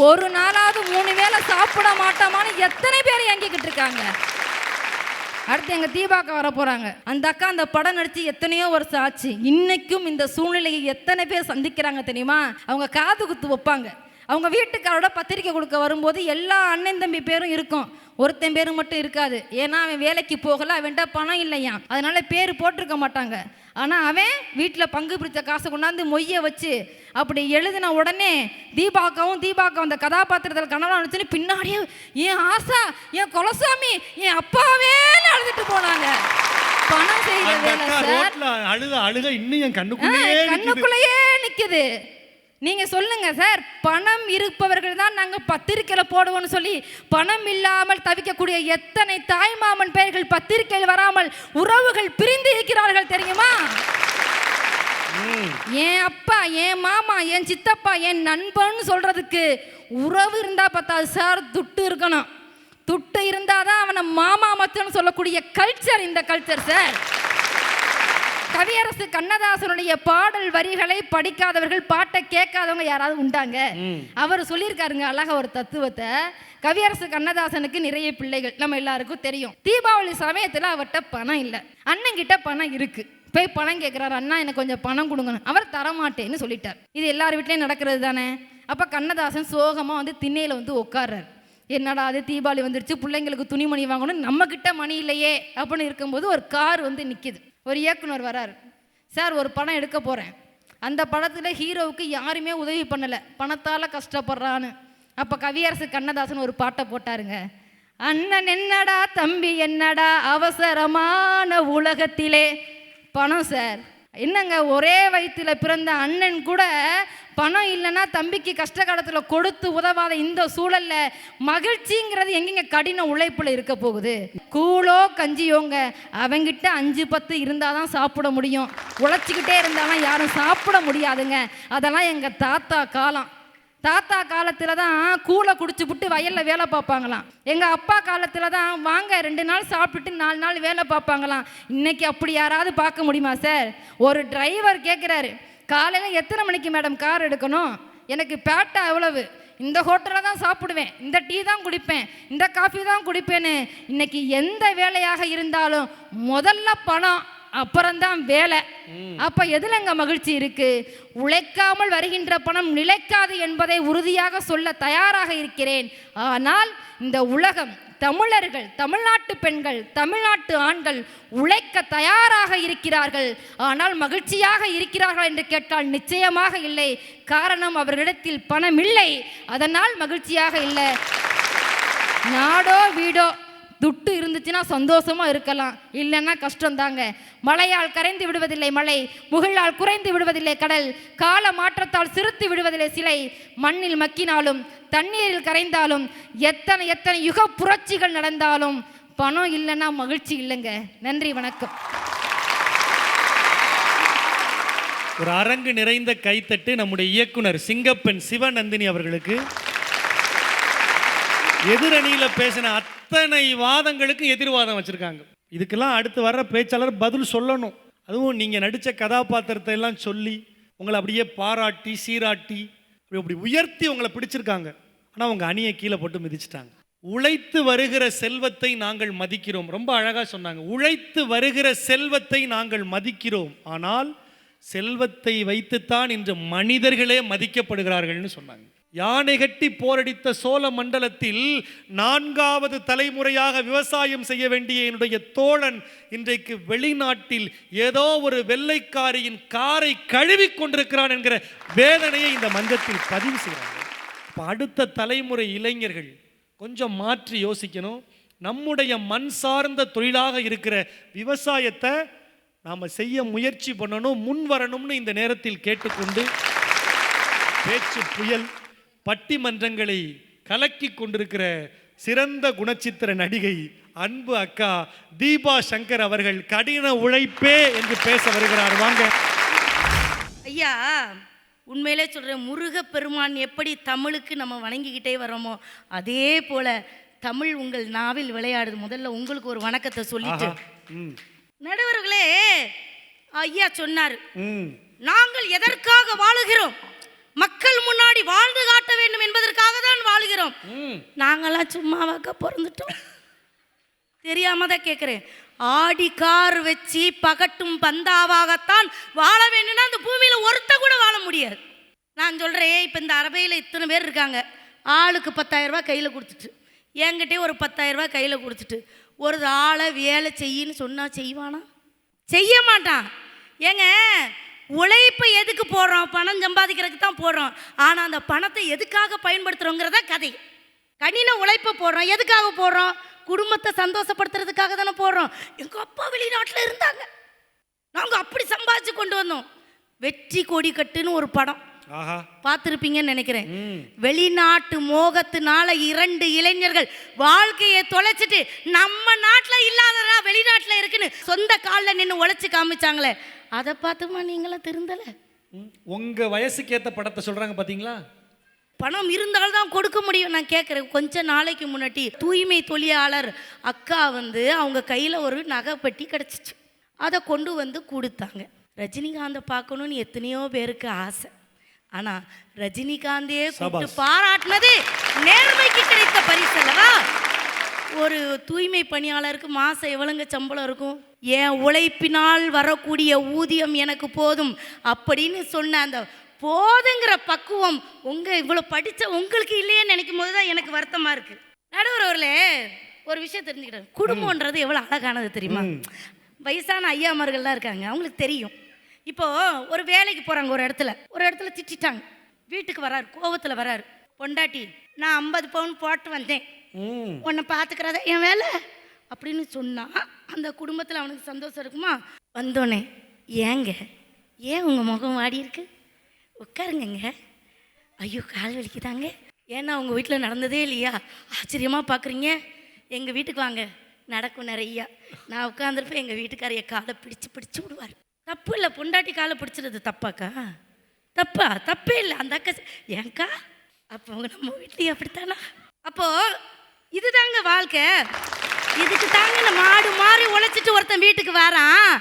ஒரு நாளாவது 3 வேளை சாப்பிட மாட்டோமான்னு எத்தனை பேர் இயங்கிக்கிட்டு இருக்காங்க. அடுத்து எங்கள் தீபாக்கா வர போகிறாங்க. அந்த அக்கா அந்த படம் நடித்து எத்தனையோ வருஷம் ஆச்சு. இன்னைக்கும் இந்த சூழ்நிலையை எத்தனை பேர் சந்திக்கிறாங்க தெரியுமா? அவங்க காது குத்து வைப்பாங்க. அவங்க வீட்டுக்காரோட பத்திரிக்கை கொடுக்க வரும்போது எல்லா அண்ணன் தம்பி பேரும் இருக்கும், ஒருத்தன் பேரும் மட்டும் இருக்காது. ஏன்னா அவன் வேலைக்கு போகல, அவன்கிட்ட பணம் இல்லையா, அதனால பேர் போட்டிருக்க மாட்டாங்க. ஆனால் அவன் வீட்டில் பங்கு பிடித்த காசை கொண்டாந்து மொய்யை வச்சு அப்படி எழுதின உடனே தீபாக்காவும் அந்த கதாபாத்திரத்தில் கனவா நினச்சுன்னு பின்னாடியே என் ஆசா, என் குலசாமி, என் அப்பாவே அழுதுட்டு போனாங்க. பணம் செய்த வேலை சார். அழுக இன்னும் என் கண்ணுக்குள்ளேயே நிற்குது. நீங்க சொல்லுங்க சார், பணம் இருப்பவர்கள் தான் நாங்க பத்திரிக்கையில போடுவோம்னு சொல்லி பணம் இல்லாமல் தவிக்கக்கூடிய எத்தனை தாய்மாமன் பெயர்கள் பத்திரிக்கையில் வராமல் உறவுகள் பிரிந்து இருக்கிறார்கள் தெரியுமா? என் அப்பா, என் மாமா, என் சித்தப்பா, என் நண்பன் சொல்றதுக்கு உறவு இருந்தா பத்தாது சார், துட்டு இருக்கணும். துட்டு இருந்தாதான் அவனை மாமா மச்சன்னு சொல்லக்கூடிய கல்ச்சர் இந்த கல்ச்சர் சார். கவியரசு கண்ணதாசனுடைய பாடல் வரிகளை படிக்காதவர்கள், பாட்டை கேட்காதவங்க யாராவது உண்டாங்க? அவர் சொல்லியிருக்காருங்க அழகா ஒரு தத்துவத்தை. கவியரசு கண்ணதாசனுக்கு நிறைய பிள்ளைகள் நம்ம எல்லாருக்கும் தெரியும். தீபாவளி சமயத்தில் அவர்கிட்ட பணம் இல்லை, அண்ணன் கிட்ட பணம் இருக்கு. போய் பணம் கேட்குறாரு, அண்ணா எனக்கு கொஞ்சம் பணம் கொடுங்கன்னு. அவர் தரமாட்டேன்னு சொல்லிட்டார். இது எல்லார் வீட்லையும் நடக்கிறது தானே. அப்போ கண்ணதாசன் சோகமாக வந்து திண்ணையில் வந்து உட்கார்றாரு. என்னடா அது தீபாவளி வந்துடுச்சு, பிள்ளைங்களுக்கு துணிமணி வாங்கணும், நம்மக்கிட்ட மணி இல்லையே அப்படின்னு இருக்கும்போது ஒரு கார் வந்து நிற்கிது. ஒரு இயக்குனர் வராரு, சார் ஒரு படம் எடுக்க போகிறேன், அந்த படத்தில் ஹீரோவுக்கு யாருமே உதவி பண்ணலை, பணத்தால் கஷ்டப்படுறான்னு. அப்போ கவியரசு கண்ணதாசன் ஒரு பாட்டை போட்டாருங்க. அண்ணன் என்னடா தம்பி என்னடா அவசரமான உலகத்திலே. பணம் சார், என்னங்க ஒரே வயிற்றில் பிறந்த அண்ணன் கூட பணம் இல்லைன்னா தம்பிக்கு கஷ்ட காலத்தில் கொடுத்து உதவாத இந்த சூழல்ல மகிழ்ச்சிங்கிறது எங்கெங்க கடின உழைப்புல இருக்க போகுது? கூழோ கஞ்சியோங்க, அவங்கிட்ட 5-10 இருந்தால் தான் சாப்பிட முடியும். உழைச்சிக்கிட்டே இருந்தாலும் யாரும் சாப்பிட முடியாதுங்க. அதெல்லாம் எங்கள் தாத்தா காலம். தாத்தா காலத்தில் தான் கூழை குடிச்சு விட்டு வயலில் வேலை பார்ப்பாங்களாம். எங்கள் அப்பா காலத்தில் தான் வாங்க 2 நாள் சாப்பிட்டுட்டு 4 நாள் வேலை பார்ப்பாங்களாம். இன்னைக்கு அப்படி யாராவது பார்க்க முடியுமா சார்? ஒரு டிரைவர் கேட்குறாரு, காலையில் எத்தனை மணிக்கு மேடம் கார் எடுக்கணும், எனக்கு பேட்டா எவ்வளவு, இந்த ஹோட்டலில் தான் சாப்பிடுவேன், இந்த டீ தான் குடிப்பேன், இந்த காஃபி தான் குடிப்பேன்னு. இன்னைக்கு எந்த வேலையாக இருந்தாலும் முதல்ல பணம், அப்புறம்தான் வேலை. அப்ப எதுலங்க மகிழ்ச்சி இருக்கு? உழைக்காமல் வருகின்ற பணம் நிலைக்காது என்பதை உறுதியாக சொல்ல தயாராக இருக்கிறேன். ஆனால் இந்த உலகம், தமிழர்கள், தமிழ்நாட்டு பெண்கள், தமிழ்நாட்டு ஆண்கள் உழைக்க தயாராக இருக்கிறார்கள். ஆனால் மகிழ்ச்சியாக இருக்கிறார்கள் என்று கேட்டால் நிச்சயமாக இல்லை. காரணம் அவர்களிடத்தில் பணம் இல்லை, அதனால் மகிழ்ச்சியாக இல்லை. நாடோ வீடோ துட்டு இருந்துச்சுன்னா சந்தோஷமா இருக்கலாம், இல்லைன்னா கஷ்டம்தாங்க. மழையால் கரைந்து விடுவதில்லை மழை, முகிலால் குறைந்து விடுவதில்லை கடல், கால மாற்றத்தால் சிறுத்து விடுவதில்லை சிலை, மண்ணில் மக்கினாலும் தண்ணீரில் கரைந்தாலும் எத்தனை எத்தனை யுக புரட்சிகள் நடந்தாலும் பணம் இல்லைன்னா மகிழ்ச்சி இல்லைங்க. நன்றி, வணக்கம். ஒரு அரங்கு நிறைந்த கைத்தட்டு நம்முடைய இயக்குனர் சிங்கப்பெண் சிவநந்தினி அவர்களுக்கு. எதிரணியில் பேசின அத்தனை வாதங்களுக்கு எதிர்வாதம் வச்சுருக்காங்க. இதுக்கெல்லாம் அடுத்து வர்ற பேச்சாளர் பதில் சொல்லணும். அதுவும் நீங்கள் நடித்த கதாபாத்திரத்தை எல்லாம் சொல்லி உங்களை அப்படியே பாராட்டி சீராட்டி அப்படி உயர்த்தி உங்களை பிடிச்சிருக்காங்க. ஆனால் உங்கள் அணியை கீழே போட்டு மிதிச்சிட்டாங்க. உழைத்து வருகிற செல்வத்தை நாங்கள் மதிக்கிறோம், ரொம்ப அழகாக சொன்னாங்க. உழைத்து வருகிற செல்வத்தை நாங்கள் மதிக்கிறோம், ஆனால் செல்வத்தை வைத்துத்தான் இன்று மனிதர்களே மதிக்கப்படுகிறார்கள்னு சொன்னாங்க. யானை கட்டி போரடித்த சோழ மண்டலத்தில் 4வது தலைமுறையாக விவசாயம் செய்ய வேண்டிய என்னுடைய தோழன் இன்றைக்கு வெளிநாட்டில் ஏதோ ஒரு வெள்ளைக்காரியின் காரை கழுவி கொண்டிருக்கிறான் என்கிற வேதனையை இந்த மன்றத்தில் பதிவு செய்கிறாங்க. இப்போ அடுத்த தலைமுறை இளைஞர்கள் கொஞ்சம் மாற்றி யோசிக்கணும். நம்முடைய மண் சார்ந்த தொழிலாக இருக்கிற விவசாயத்தை நாம் செய்ய முயற்சி பண்ணணும், முன் வரணும்னு இந்த நேரத்தில் கேட்டுக்கொண்டு, பேச்சு புயல் பட்டிமன்றங்களை கலக்கி கொண்டிருக்கிற சிறந்த குணச்சித்திர நடிகை அன்பு அக்கா தீபா சங்கர் அவர்கள் கடின உழைப்பே என்று பேச வருகிறார். வாங்க ஐயா. உண்மையிலே சொல்கிறேன், முருகப்பெருமான் எப்படி தமிழுக்கு நம்ம வணங்கிக்கிட்டே வரோமோ அதே போல தமிழ் உங்கள் நாவில் விளையாடுது. முதல்ல உங்களுக்கு ஒரு வணக்கத்தை சொல்லிட்டு, நடுவர்களே ஐயா சொன்னார், நாங்கள் எதற்காக வாழுகிறோம்? மக்கள் முன்னாடி வாழ்ந்து காட்ட வேண்டும் என்பதற்காக தான் வாழுகிறோம். நாங்களாம் சும்மாவாக்க பிறந்துட்டோம்? தெரியாம தான் கேட்குறேன். ஆடி கார் வச்சு பகட்டும் பந்தாவாகத்தான் வாழ வேண்டும்னா அந்த பூமியில ஒருத்த கூட வாழ முடியாது. நான் சொல்றேன், இப்போ இந்த அரபையில் இத்தனை பேர் இருக்காங்க, ஆளுக்கு 10,000 ரூபாய் கையில் கொடுத்துட்டு, என்கிட்டே ஒரு 10,000 ரூபாய் கையில் கொடுத்துட்டு ஒரு ஆளை வேலை செய்யின்னு சொன்னா செய்வானா? செய்ய மாட்டான். ஏங்க, உழைப்பை எதுக்கு போடுறோம்? பணம் சம்பாதிக்கிறதுக்கு தான் போடுறோம். ஆனால் அந்த பணத்தை எதுக்காக பயன்படுத்துகிறோங்கிறத கதை. கடின உழைப்பை போடுறோம். எதுக்காக போடுறோம்? குடும்பத்தை சந்தோஷப்படுத்துறதுக்காக தானே போடுறோம். எங்கள் அப்பா வெளிநாட்டில் இருந்தாங்க, நாங்கள் அப்படி சம்பாதிச்சு கொண்டு வந்தோம். வெற்றி கொடி கட்டுன்னு ஒரு படம் பார்த்துருப்பீங்கன்னு நினைக்கிறேன். வெளிநாட்டு மோகத்தினால 2 இளைஞர்கள் வாழ்க்கையை தொலைச்சிட்டு நம்ம நாட்டில் இல்லாததா வெளிநாட்டில் இருக்குன்னு சொந்த காலில் நின்று உழைச்சி காமிச்சாங்களே, அதை பார்த்துமா நீங்களாம் திருந்தலை? உங்க வயசுக்கு ஏற்ற படத்தை சொல்றாங்க பாத்தீங்களா? பணம் இருந்தால்தான் கொடுக்க முடியும். நான் கேட்குறேன், கொஞ்ச நாளைக்கு முன்னாடி தூய்மை தொழிலாளர் அக்கா அவங்க கையில் ஒரு நகை பெட்டி கிடச்சிச்சு. அதை கொண்டு வந்து கொடுத்தாங்க. ரஜினிகாந்தை பார்க்கணுன்னு எத்தனையோ பேருக்கு ஆசை. ஆனால் ரஜினிகாந்தே கூப்பிட்டு பாராட்டினது நேர்மைக்கு கிடைத்த பரிசு அல்லவா? ஒரு தூய்மை பணியாளருக்கு மாதம் எவ்வளோங்க சம்பளம் இருக்கும்? என் உழைப்பினால் வரக்கூடிய ஊதியம் எனக்கு போதும் அப்படின்னு சொன்ன அந்த போதுங்கிற பக்குவம் இவ்வளோ படித்த உங்களுக்கு இல்லையே நினைக்கும் போது தான் எனக்கு வருத்தமாக இருக்குது. நடுவர்களே, ஒரு விஷயம் தெரிஞ்சுக்கிட்டேன். குடும்பம்ன்றது எவ்வளோ அழகானது தெரியுமா? வயசான ஐயாமார்கள்லாம் இருக்காங்க, அவங்களுக்கு தெரியும். இப்போது ஒரு வேலைக்கு போகிறாங்க, ஒரு இடத்துல திட்டாங்க. வீட்டுக்கு வராரு, கோவத்தில் வராரு. பொண்டாட்டி, நான் 50 பவுன் போட்டு வந்தேன், உன்னை பார்த்துக்கிறத என் வேலை அப்படின்னு சொன்னால் அந்த குடும்பத்தில் அவனுக்கு சந்தோஷம் இருக்குமா? வந்தோடனே, ஏன் உங்கள் முகம் வாடி இருக்கு? உட்காருங்க. ஐயோ, கால் வலிக்குதாங்க. ஏன்னா உங்கள் வீட்டில் நடந்ததே இல்லையா? ஆச்சரியமாக பார்க்குறீங்க. எங்கள் வீட்டுக்கு வாங்க, நடக்கும் நிறையா. நான் உட்காந்துருப்பேன், எங்கள் வீட்டுக்காரைய காலை பிடிச்சு விடுவார். தப்பு இல்லை, பொண்டாட்டி காலை பிடிச்சிடுறது தப்பாக்கா? தப்பே இல்லை. அந்த அக்கா, ஏங்க்கா அப்போ நம்ம வீட்லேயே அப்படித்தானா? அப்போது இதுதாங்க வாழ்க்கை. இதுக்கு தாங்க நம்ம மாடு மாறி உழைச்சிட்டு ஒருத்தன் வீட்டுக்கு வரான்.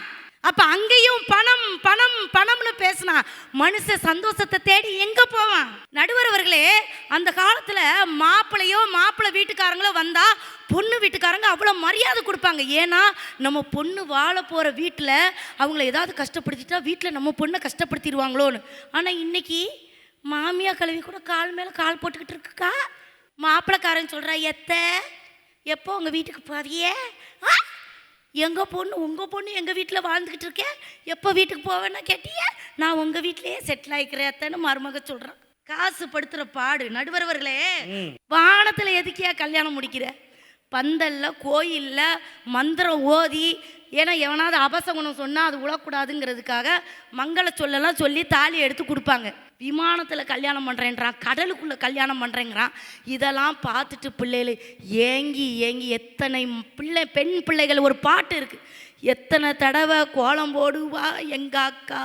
அப்போ அங்கேயும் பணம் பணம் பணம்னு பேசினா மனுஷ சந்தோஷத்தை தேடி எங்கே போவான்? நடுவர் அவர்களே, அந்த காலத்தில் மாப்பிள்ளை வீட்டுக்காரங்களோ வந்தால் பொண்ணு வீட்டுக்காரங்க அவ்வளோ மரியாதை கொடுப்பாங்க. ஏன்னா நம்ம பொண்ணு வாழ போகிற வீட்டில் அவங்கள ஏதாவது கஷ்டப்படுத்திட்டா வீட்டில் நம்ம பொண்ணை கஷ்டப்படுத்திடுவாங்களோன்னு. ஆனால் இன்னைக்கு மாமியா கழுவி கூட கால் மேலே கால் போட்டுக்கிட்டு இருக்குக்கா. மாப்பிள்ளைக்காரன் சொல்கிறா, எப்போ உங்கள் வீட்டுக்கு போவியே? உங்கள் பொண்ணு எங்கள் வீட்டில் வாழ்ந்துக்கிட்டு இருக்கேன், எப்போ வீட்டுக்கு போவேன்னா கேட்டிய? நான் உங்கள் வீட்டிலேயே செட்டில் ஆகிக்கிறேன்னு மருமக சொல்கிறான். காசு படுத்துகிற பாடு. நடுவர்களே, வானத்தில் எதுக்கியா கல்யாணம் முடிக்கிற? பந்தல்ல கோயிலில் மந்திரம் ஓதி, ஏன்னா எவனாவது அபசகுணம் சொன்னால் அது உழக்கூடாதுங்கிறதுக்காக மங்கள சொல்லலாம் சொல்லி தாலி எடுத்து கொடுப்பாங்க. விமானத்தில் கல்யாணம் பண்ணுறேன்றான், கடலுக்குள்ளே கல்யாணம் பண்ணுறேங்கிறான். இதெல்லாம் பார்த்துட்டு பிள்ளைகள் ஏங்கி எத்தனை பெண் பிள்ளைகள், ஒரு பாட்டு இருக்குது, எத்தனை தடவை கோலம் போடுவா எங்கள் அக்கா,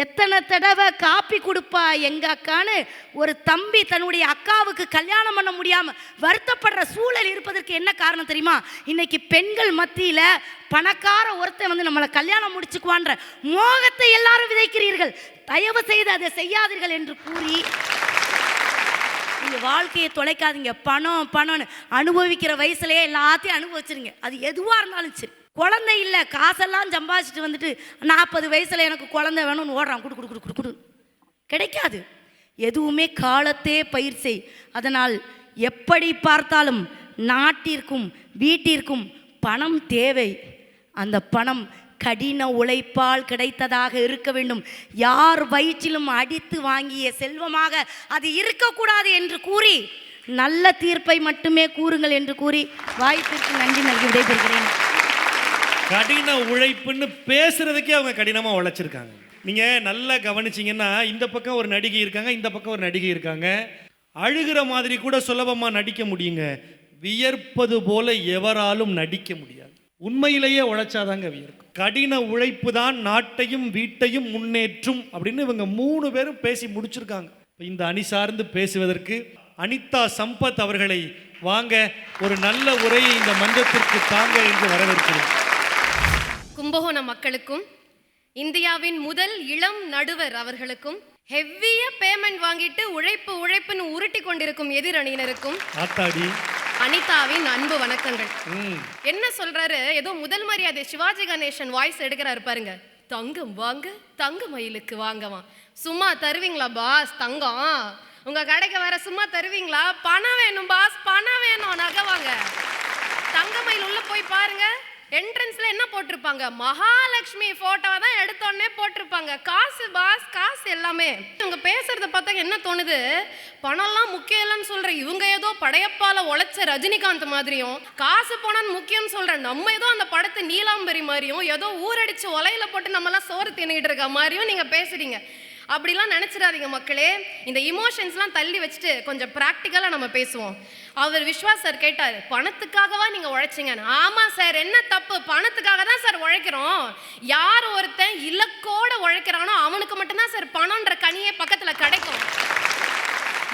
எத்தனை தடவை காப்பி கொடுப்பா எங்கள் அக்கான்னு ஒரு தம்பி தன்னுடைய அக்காவுக்கு கல்யாணம் பண்ண முடியாமல் வருத்தப்படுற சூழல் இருப்பதற்கு என்ன காரணம் தெரியுமா? இன்னைக்கு பெண்கள் மத்தியில் பணக்கார ஒருத்தன் நம்மளை கல்யாணம் முடிச்சுக்குவான்ற மோகத்தை எல்லாரும் விதைக்கிறீர்கள். தயவு செய்து அதை செய்யாதீர்கள் என்று கூறி நீங்கள் வாழ்க்கையை தொலைக்காதீங்க. பணம்னு அனுபவிக்கிற வயசுலேயே எல்லாத்தையும் அனுபவிச்சிருங்க. அது எதுவாக இருந்தாலும் சரி. குழந்தை இல்லை, காசெல்லாம் சம்பாதிச்சுட்டு வந்துட்டு 40 வயசுல எனக்கு குழந்தை வேணும்னு ஓடுறான். குடு குடு குடு குடு குடு கிடைக்காது. எதுவுமே காலத்தே பயிர் செய். அதனால் எப்படி பார்த்தாலும் நாட்டிற்கும் வீட்டிற்கும் பணம் தேவை. அந்த பணம் கடின உழைப்பால் கிடைத்ததாக இருக்க வேண்டும். யார் வயிற்றிலும் அடித்து வாங்கிய செல்வமாக அது இருக்கக்கூடாது என்று கூறி நல்ல தீர்ப்பை மட்டுமே கூறுங்கள் என்று கூறி வாய்ப்பிற்கு நன்றி நல்கி விடைபெறுகிறேன். கடின உழைப்புன்னு பேசுறதுக்கே அவங்க கடினமாக உழைச்சிருக்காங்க. நீங்கள் நல்லா கவனிச்சிங்கன்னா இந்த பக்கம் ஒரு நடிகை இருக்காங்க, இந்த பக்கம் ஒரு நடிகை இருக்காங்க. அழுகிற மாதிரி கூட சுலபமாக நடிக்க முடியுங்க. வியர்ப்பது போல எவராலும் நடிக்க முடியாது. உண்மையிலேயே உழைச்சாதாங்க வியர்க்கும். கடின உழைப்பு தான் நாட்டையும் வீட்டையும் முன்னேற்றும் அப்படின்னு இவங்க 3 பேரும் பேசி முடிச்சிருக்காங்க. இந்த அணி சார்ந்து பேசுவதற்கு அனிதா சம்பத் அவர்களை வாங்க ஒரு நல்ல உரையை இந்த மன்றத்திற்கு தாங்க என்று வரவேற்கிறேன். கும்பகோணம் மக்களுக்கும் இந்தியாவின் முதல் இளம் நடுவர் அவர்களுக்கும் ஹெவிய பேமெண்ட் வாங்கிட்டு உழைப்புன்னு உருட்டி கொண்டிருக்கும் எதிரணியினருக்கும் அனிதாவின் அன்பு வணக்கங்கள். என்ன சொல்றாரு, ஏதோ முதல் மரியாதை சிவாஜி கணேசன் வாய்ஸ் எடுக்கிறாரு பாருங்க. தங்கம் வாங்க, தங்க மயிலுக்கு வாங்கவா. சும்மா தருவீங்களா பாஸ் தங்கம்? உங்க கடைக்கு வர சும்மா தருவீங்களா? பணம் வேணும் பாஸ், பணம் வேணும், நகை வாங்க. தங்க மயில் உள்ள போய் பாருங்க, என்ட்ரன்ஸ்ல என்ன போட்டிருப்பாங்க? மகாலட்சுமி போட்டோவை தான் எடுத்தோடனே போட்டிருப்பாங்க. காசு பாஸ், காசு எல்லாமே. இவங்க பேசுறத பார்த்தா என்ன தோணுது, பணம்லாம் முக்கியம் இல்லைன்னு சொல்ற இவங்க ஏதோ படையப்பால உழைச்ச ரஜினிகாந்த் மாதிரியும், காசு பணம் முக்கியம் சொல்ற நம்ம ஏதோ அந்த படத்தை நீலாம்பரி மாதிரியும், ஏதோ ஊரடிச்சு ஒலையில போட்டு நம்ம எல்லாம் சோறு தின்னுகிட்டு இருக்க மாதிரியும் நீங்க பேசுறீங்க. அப்படிலாம் நினைச்சிடாதீங்க மக்களே. இந்த இமோஷன்ஸ்லாம் தள்ளி வச்சுட்டு கொஞ்சம் ப்ராக்டிக்கலாக நம்ம பேசுவோம். அவர் விஸ்வாஸ் சார் கேட்டார், பணத்துக்காகவா நீங்கள் உழைச்சிங்கன்னு. ஆமாம் சார், என்ன தப்பு? பணத்துக்காக தான் சார் உழைக்கிறோம். யார் ஒருத்தன் இலக்கோட உழைக்கிறானோ அவனுக்கு மட்டும்தான் சார் பணம்ன்ற கனியே பக்கத்தில் கிடைக்கும்.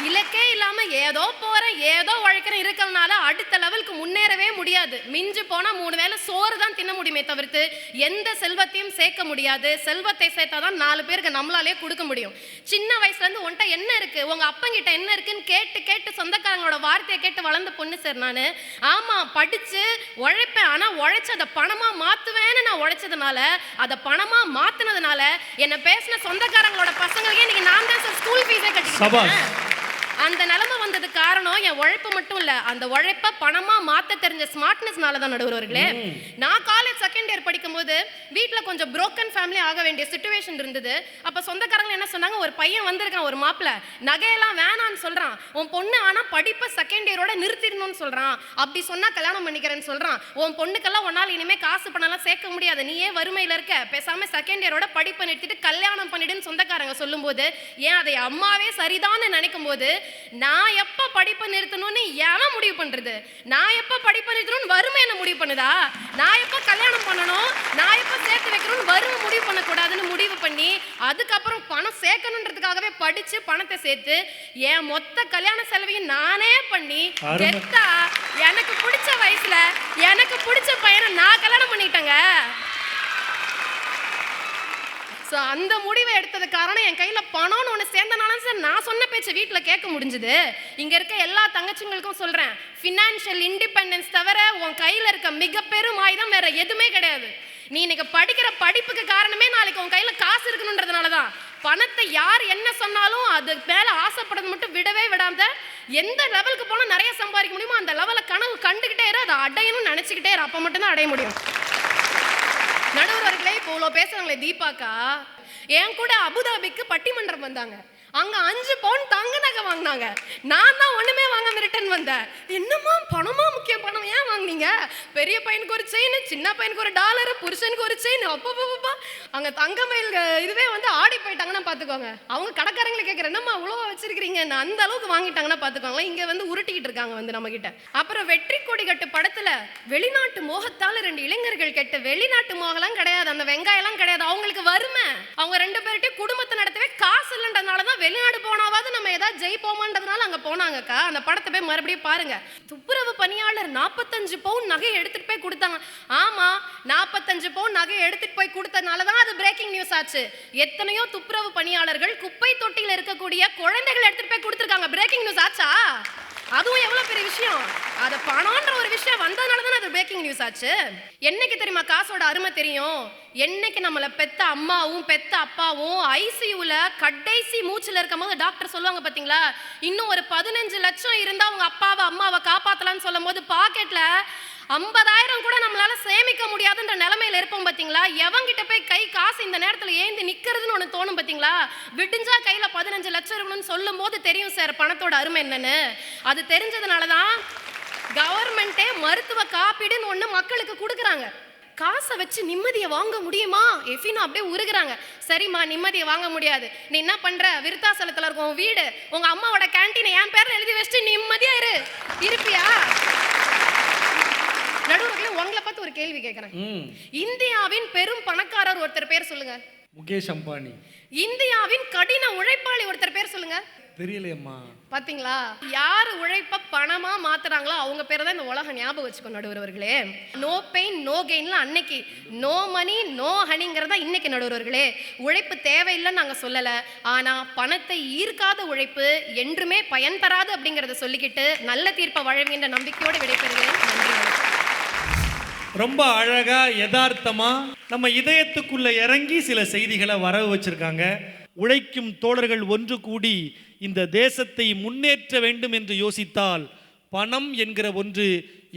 இலக்கே இல்லாம ஏதோ போறேன் ஏதோ உழைக்கிறேன் இருக்கிறதுனால அடுத்த லெவலுக்கு முன்னேறவே முடியாது. மிஞ்சு போனா 3 வேளை சோறு தான் தின்ன முடியுமே தவிர்த்து எந்த செல்வத்தையும் சேர்க்க முடியாது. செல்வத்தை சேர்த்தாதான் 4 பேருக்கு நம்மளாலே கொடுக்க முடியும். சின்ன வயசுல இருந்து உன்ட்ட என்ன இருக்கு, உங்க அப்பங்கிட்ட என்ன இருக்குன்னு கேட்டு கேட்டு சொந்தக்காரங்களோட வார்த்தையை கேட்டு வளர்ந்த பொண்ணு சார் நானு. ஆமா, படிச்சு உழைப்பேன், ஆனா உழைச்சதை பணமா மாத்துவேன்னு நான் உழைச்சதுனால, அதை பணமா மாத்தினதுனால என்ன பேசின சொந்தக்காரங்களோட பசங்களுக்கே இன்னைக்கு நான் தான் சார் ஸ்கூல் ஃபீஸே கட்டிட்டேன். அந்த நிலைமை வந்தது காரணம் என் உழைப்பு மட்டும் இல்ல, அந்த உழைப்ப பணமா மாத்த தெரிஞ்ச ஸ்மார்ட்னஸ்னால தான் நடுவர்களே. நான் காலேஜ் செகண்ட் இயர் படிக்கும் போது வீட்டுல கொஞ்சம் புரோக்கன் ஃபேமிலி ஆக வேண்டிய சிச்சுவேஷன் இருந்தது. அப்ப சொந்தக்காரங்க என்ன சொன்னாங்க, ஒரு பையன் வந்திருக்கான், ஒரு மாப்பிள்ள நகையெல்லாம் வேணான்னு சொல்றான், உன் பொண்ணு ஆனா படிப்பை செகண்ட் இயரோட நிறுத்திடணும்னு சொல்றான், அப்படி சொன்னா கல்யாணம் பண்ணிக்கிறேன்னு சொல்றான், உன் பொண்ணுக்கெல்லாம் உன்னால இனிமே காசு பணம்லாம் சேர்க்க முடியாது, நீ ஏன் வறுமையில இருக்க, பேசாம செகண்ட் இயரோட படிப்பை நிறுத்திட்டு கல்யாணம் பண்ணிடுன்னு சொந்தக்காரங்க சொல்லும் போது, ஏன் அதை அம்மாவே சரிதான்னு நினைக்கும் போது, நான் எப்ப படிப்பை நிறுத்தணும்னு எவன் முடிவு பண்றது? நான் எப்ப படிப்பை நிறுத்தணும்னு வறுமை என்ன முடிவு பண்ணுதா? நான் எப்ப கல்யாணம் பண்ணணும், நான் எப்ப சேர்த்து வைக்கணும்னு வறுமை முடிவு பண்ணக்கூடாதுன்னு முடிவு பண்ணி அதுக்கப்புறம் பணம் சேர்க்கணுன்றதுக்காகவே படிச்சு பணத்தை சேர்த்து என் மொத்த கல்யாண செலவையும் நானே பண்ணி கெத்தா எனக்கு பிடிச்ச வயசுல எனக்கு பிடிச்ச பையனை நான் கல்யாணம் பண்ணிட்டேங்க. அந்த முடிவை எடுத்தது காரணம் என் கையில பணம்னு ஒன்று சேர்ந்தனால சார் நான் சொன்ன பேச்சை வீட்டில் கேட்க முடிஞ்சுது. இங்க இருக்க எல்லா தங்கச்சிங்களுக்கும் சொல்றேன், ஃபினான்ஷியல் இண்டிபெண்டன்ஸ் தவிர உன் கையில இருக்க மிக பெரும் ஆயுதம் வேற எதுவுமே கிடையாது. நீ இன்னைக்கு படிக்கிற படிப்புக்கு காரணமே நாளைக்கு உன் கையில காசு இருக்கணுன்றதுனாலதான். பணத்தை யார் என்ன சொன்னாலும் அது மேல ஆசைப்படுறது மட்டும் விடவே விடாம எந்த லெவலுக்கு போனா நிறைய சம்பாதிக்க முடியுமோ அந்த லெவல கனவு கண்டுகிட்டே இரு, அதை அடையணும்னு நினைச்சுக்கிட்டே இரு, அப்ப மட்டும்தான் அடைய முடியும். நடுவர்களே, இப்போ இவ்வளோ பேசுறாங்களே தீபாக்கா, என் கூட அபுதாபிக்கு பட்டிமன்றம் வந்தாங்க. அங்க 5 பவுன் தங்க நகை வாங்கினாங்க. நான் தான் ஒண்ணுமே வாங்காம ரிட்டர்ன் வந்தேன். என்னம்மா பணமா முக்கியம், பணம் ஏன் வாங்கினீங்க? பெரிய பையனுக்கு ஒரு செயின், சின்ன பையனுக்கு ஒரு டாலர், புருஷனுக்கு ஒரு செயின். அப்பப்பா அங்க தங்கமயில் இதுவே வந்து ஆடி போயிட்டாங்கன்னா பாத்துக்கோங்க. அவங்க கடைக்காரங்களை கேட்கறேன், என்னம்மா இவ்வளவா வச்சிருக்கீங்க? அந்த அளவுக்கு வாங்கிட்டாங்கன்னா பாத்துக்கோங்களேன். இங்க வந்து உருட்டிக்கிட்டு இருக்காங்க வந்து நம்ம கிட்ட. அப்புறம் வெற்றி கொடி கட்டு படத்துல வெளிநாட்டு மோகத்தால 2 இளைஞர்கள் கெட்ட வெளிநாட்டு மோகலாம் கிடையாது, அந்த வெங்காயம்லாம் கிடையாது, அவங்களுக்கு வறுமை. அவங்க 2 பேர்கிட்டயும் குடும்பத்தை நடத்தவே காசு இல்லைன்றதுனாலதான் வெளிநாடு போனாவது நம்ம ஏதாவது ஜெயிப்போமான்றதுனால அங்க போனாங்கக்கா. அந்த படத்தை போய் மறுபடியும் பாருங்க. துப்புரவு பணியாளர் 45 பவுன் நகையை எடுத்துட்டு போய் கொடுத்தாங்க. ஆமா, 45 பவுன் நகையை எடுத்துட்டு போய் கொடுத்ததுனாலதான் அது பிரேக்கிங் நியூஸ் ஆச்சு. எத்தனையோ துப்புரவு பணியாளர்கள் குப்பை தொட்டியில் இருக்கக்கூடிய குழந்தைகள் எடுத்துட்டு போய் கொடுத்துருக்காங்க, பிரேக்கிங் நியூஸ் ஆச்சா? அதுவும் எவ்வளவு பெரிய விஷயம். அது பணம்ன்ற ஒரு விஷயம் வந்ததுனால தானே அது பிரேக்கிங் நியூஸ் ஆச்சு. என்னைக்கு தெரியுமா காசோட அருமை தெரியும்? என்னைக்கு நம்மளை பெத்த அம்மாவும் பெத்த அப்பாவும் ஐசியூல கடைசி மூச்சுல இருக்கும் போது டாக்டர் சொல்லுவாங்க பாத்தீங்களா, இன்னும் ஒரு 15 லட்சம் இருந்தா அவங்க அப்பாவை அம்மாவை காப்பாத்தலாம்னு சொல்லும் போது பாக்கெட்ல 50,000 கூட நம்மளால சேமிக்க முடியாதுன்ற நிலைமையில இருப்போம் பாத்தீங்களா. எவங்கிட்ட போய் கை காசு இந்த நேரத்துல ஏந்தி நிக்கிறதுன்னு ஒண்ணு தோணும் பாத்தீங்களா. விடிஞ்சா கையில 15 லட்சம் இருக்கணும்னு சொல்லும் போது தெரியும் சார் பணத்தோட அருமை என்னன்னு. அது தெரிஞ்சதுனாலதான் கவர்மெண்டே மருத்துவ காப்பீடுன்னு ஒண்ணு மக்களுக்கு கொடுக்குறாங்க. காசை வச்சு நிம்மதியை வாங்க முடியுமா எஃபினா அப்படியே உருகுறாங்க. சரிம்மா நிம்மதியை வாங்க முடியாது, நீ என்ன பண்ற, விருத்தாசலத்துல இருக்கும் உன் வீடு உங்க அம்மாவோட கேண்டீனை என் பேர்ல எழுதி வச்சுட்டு நிம்மதியா இருப்பியா? நடுவர்களே உங்களை பார்த்து ஒரு கேள்வி கேட்கிறேன். இந்தியாவின் பெரும் பணக்காரர் ஒருத்தர் பேர் சொல்லுங்க. முகேஷ் அம்பானி. இந்தியாவின் கடின உழைப்பாளி ஒருத்தர் பேர் சொல்லுங்க. தெரியலையம்மா. பாத்தீங்களா, யாரு உழைப்ப பணமா மாத்துறாங்களோ அவங்க பேரை தான் இந்த உலகம் ஞாபகம் வச்சுக்கோ நடுவர்களே. நோ பெயின் நோ கெயின்ல அன்னைக்கு, நோ மணி நோ ஹனிங்கிறதா இன்னைக்கு நடுவர்களே. உழைப்பு தேவையில்லைன்னு நாங்க சொல்லல, ஆனா பணத்தை ஈர்க்காத உழைப்பு என்றுமே பயன் தராது அப்படிங்கறத சொல்லிக்கிட்டு நல்ல தீர்ப்பை வழங்குகின்ற நம்பிக்கையோடு விடைபெறுகிறேன். நன்றி. ரொம்ப அழகா யதார்த்தமா நம்ம இதயத்துக்குள்ள இறங்கி சில செய்திகளை வரவு வச்சிருக்காங்க. உழைக்கும் தோழர்கள் ஒன்று கூடி இந்த தேசத்தை முன்னேற்ற வேண்டும் என்று யோசித்தால் பணம் என்கிற ஒன்று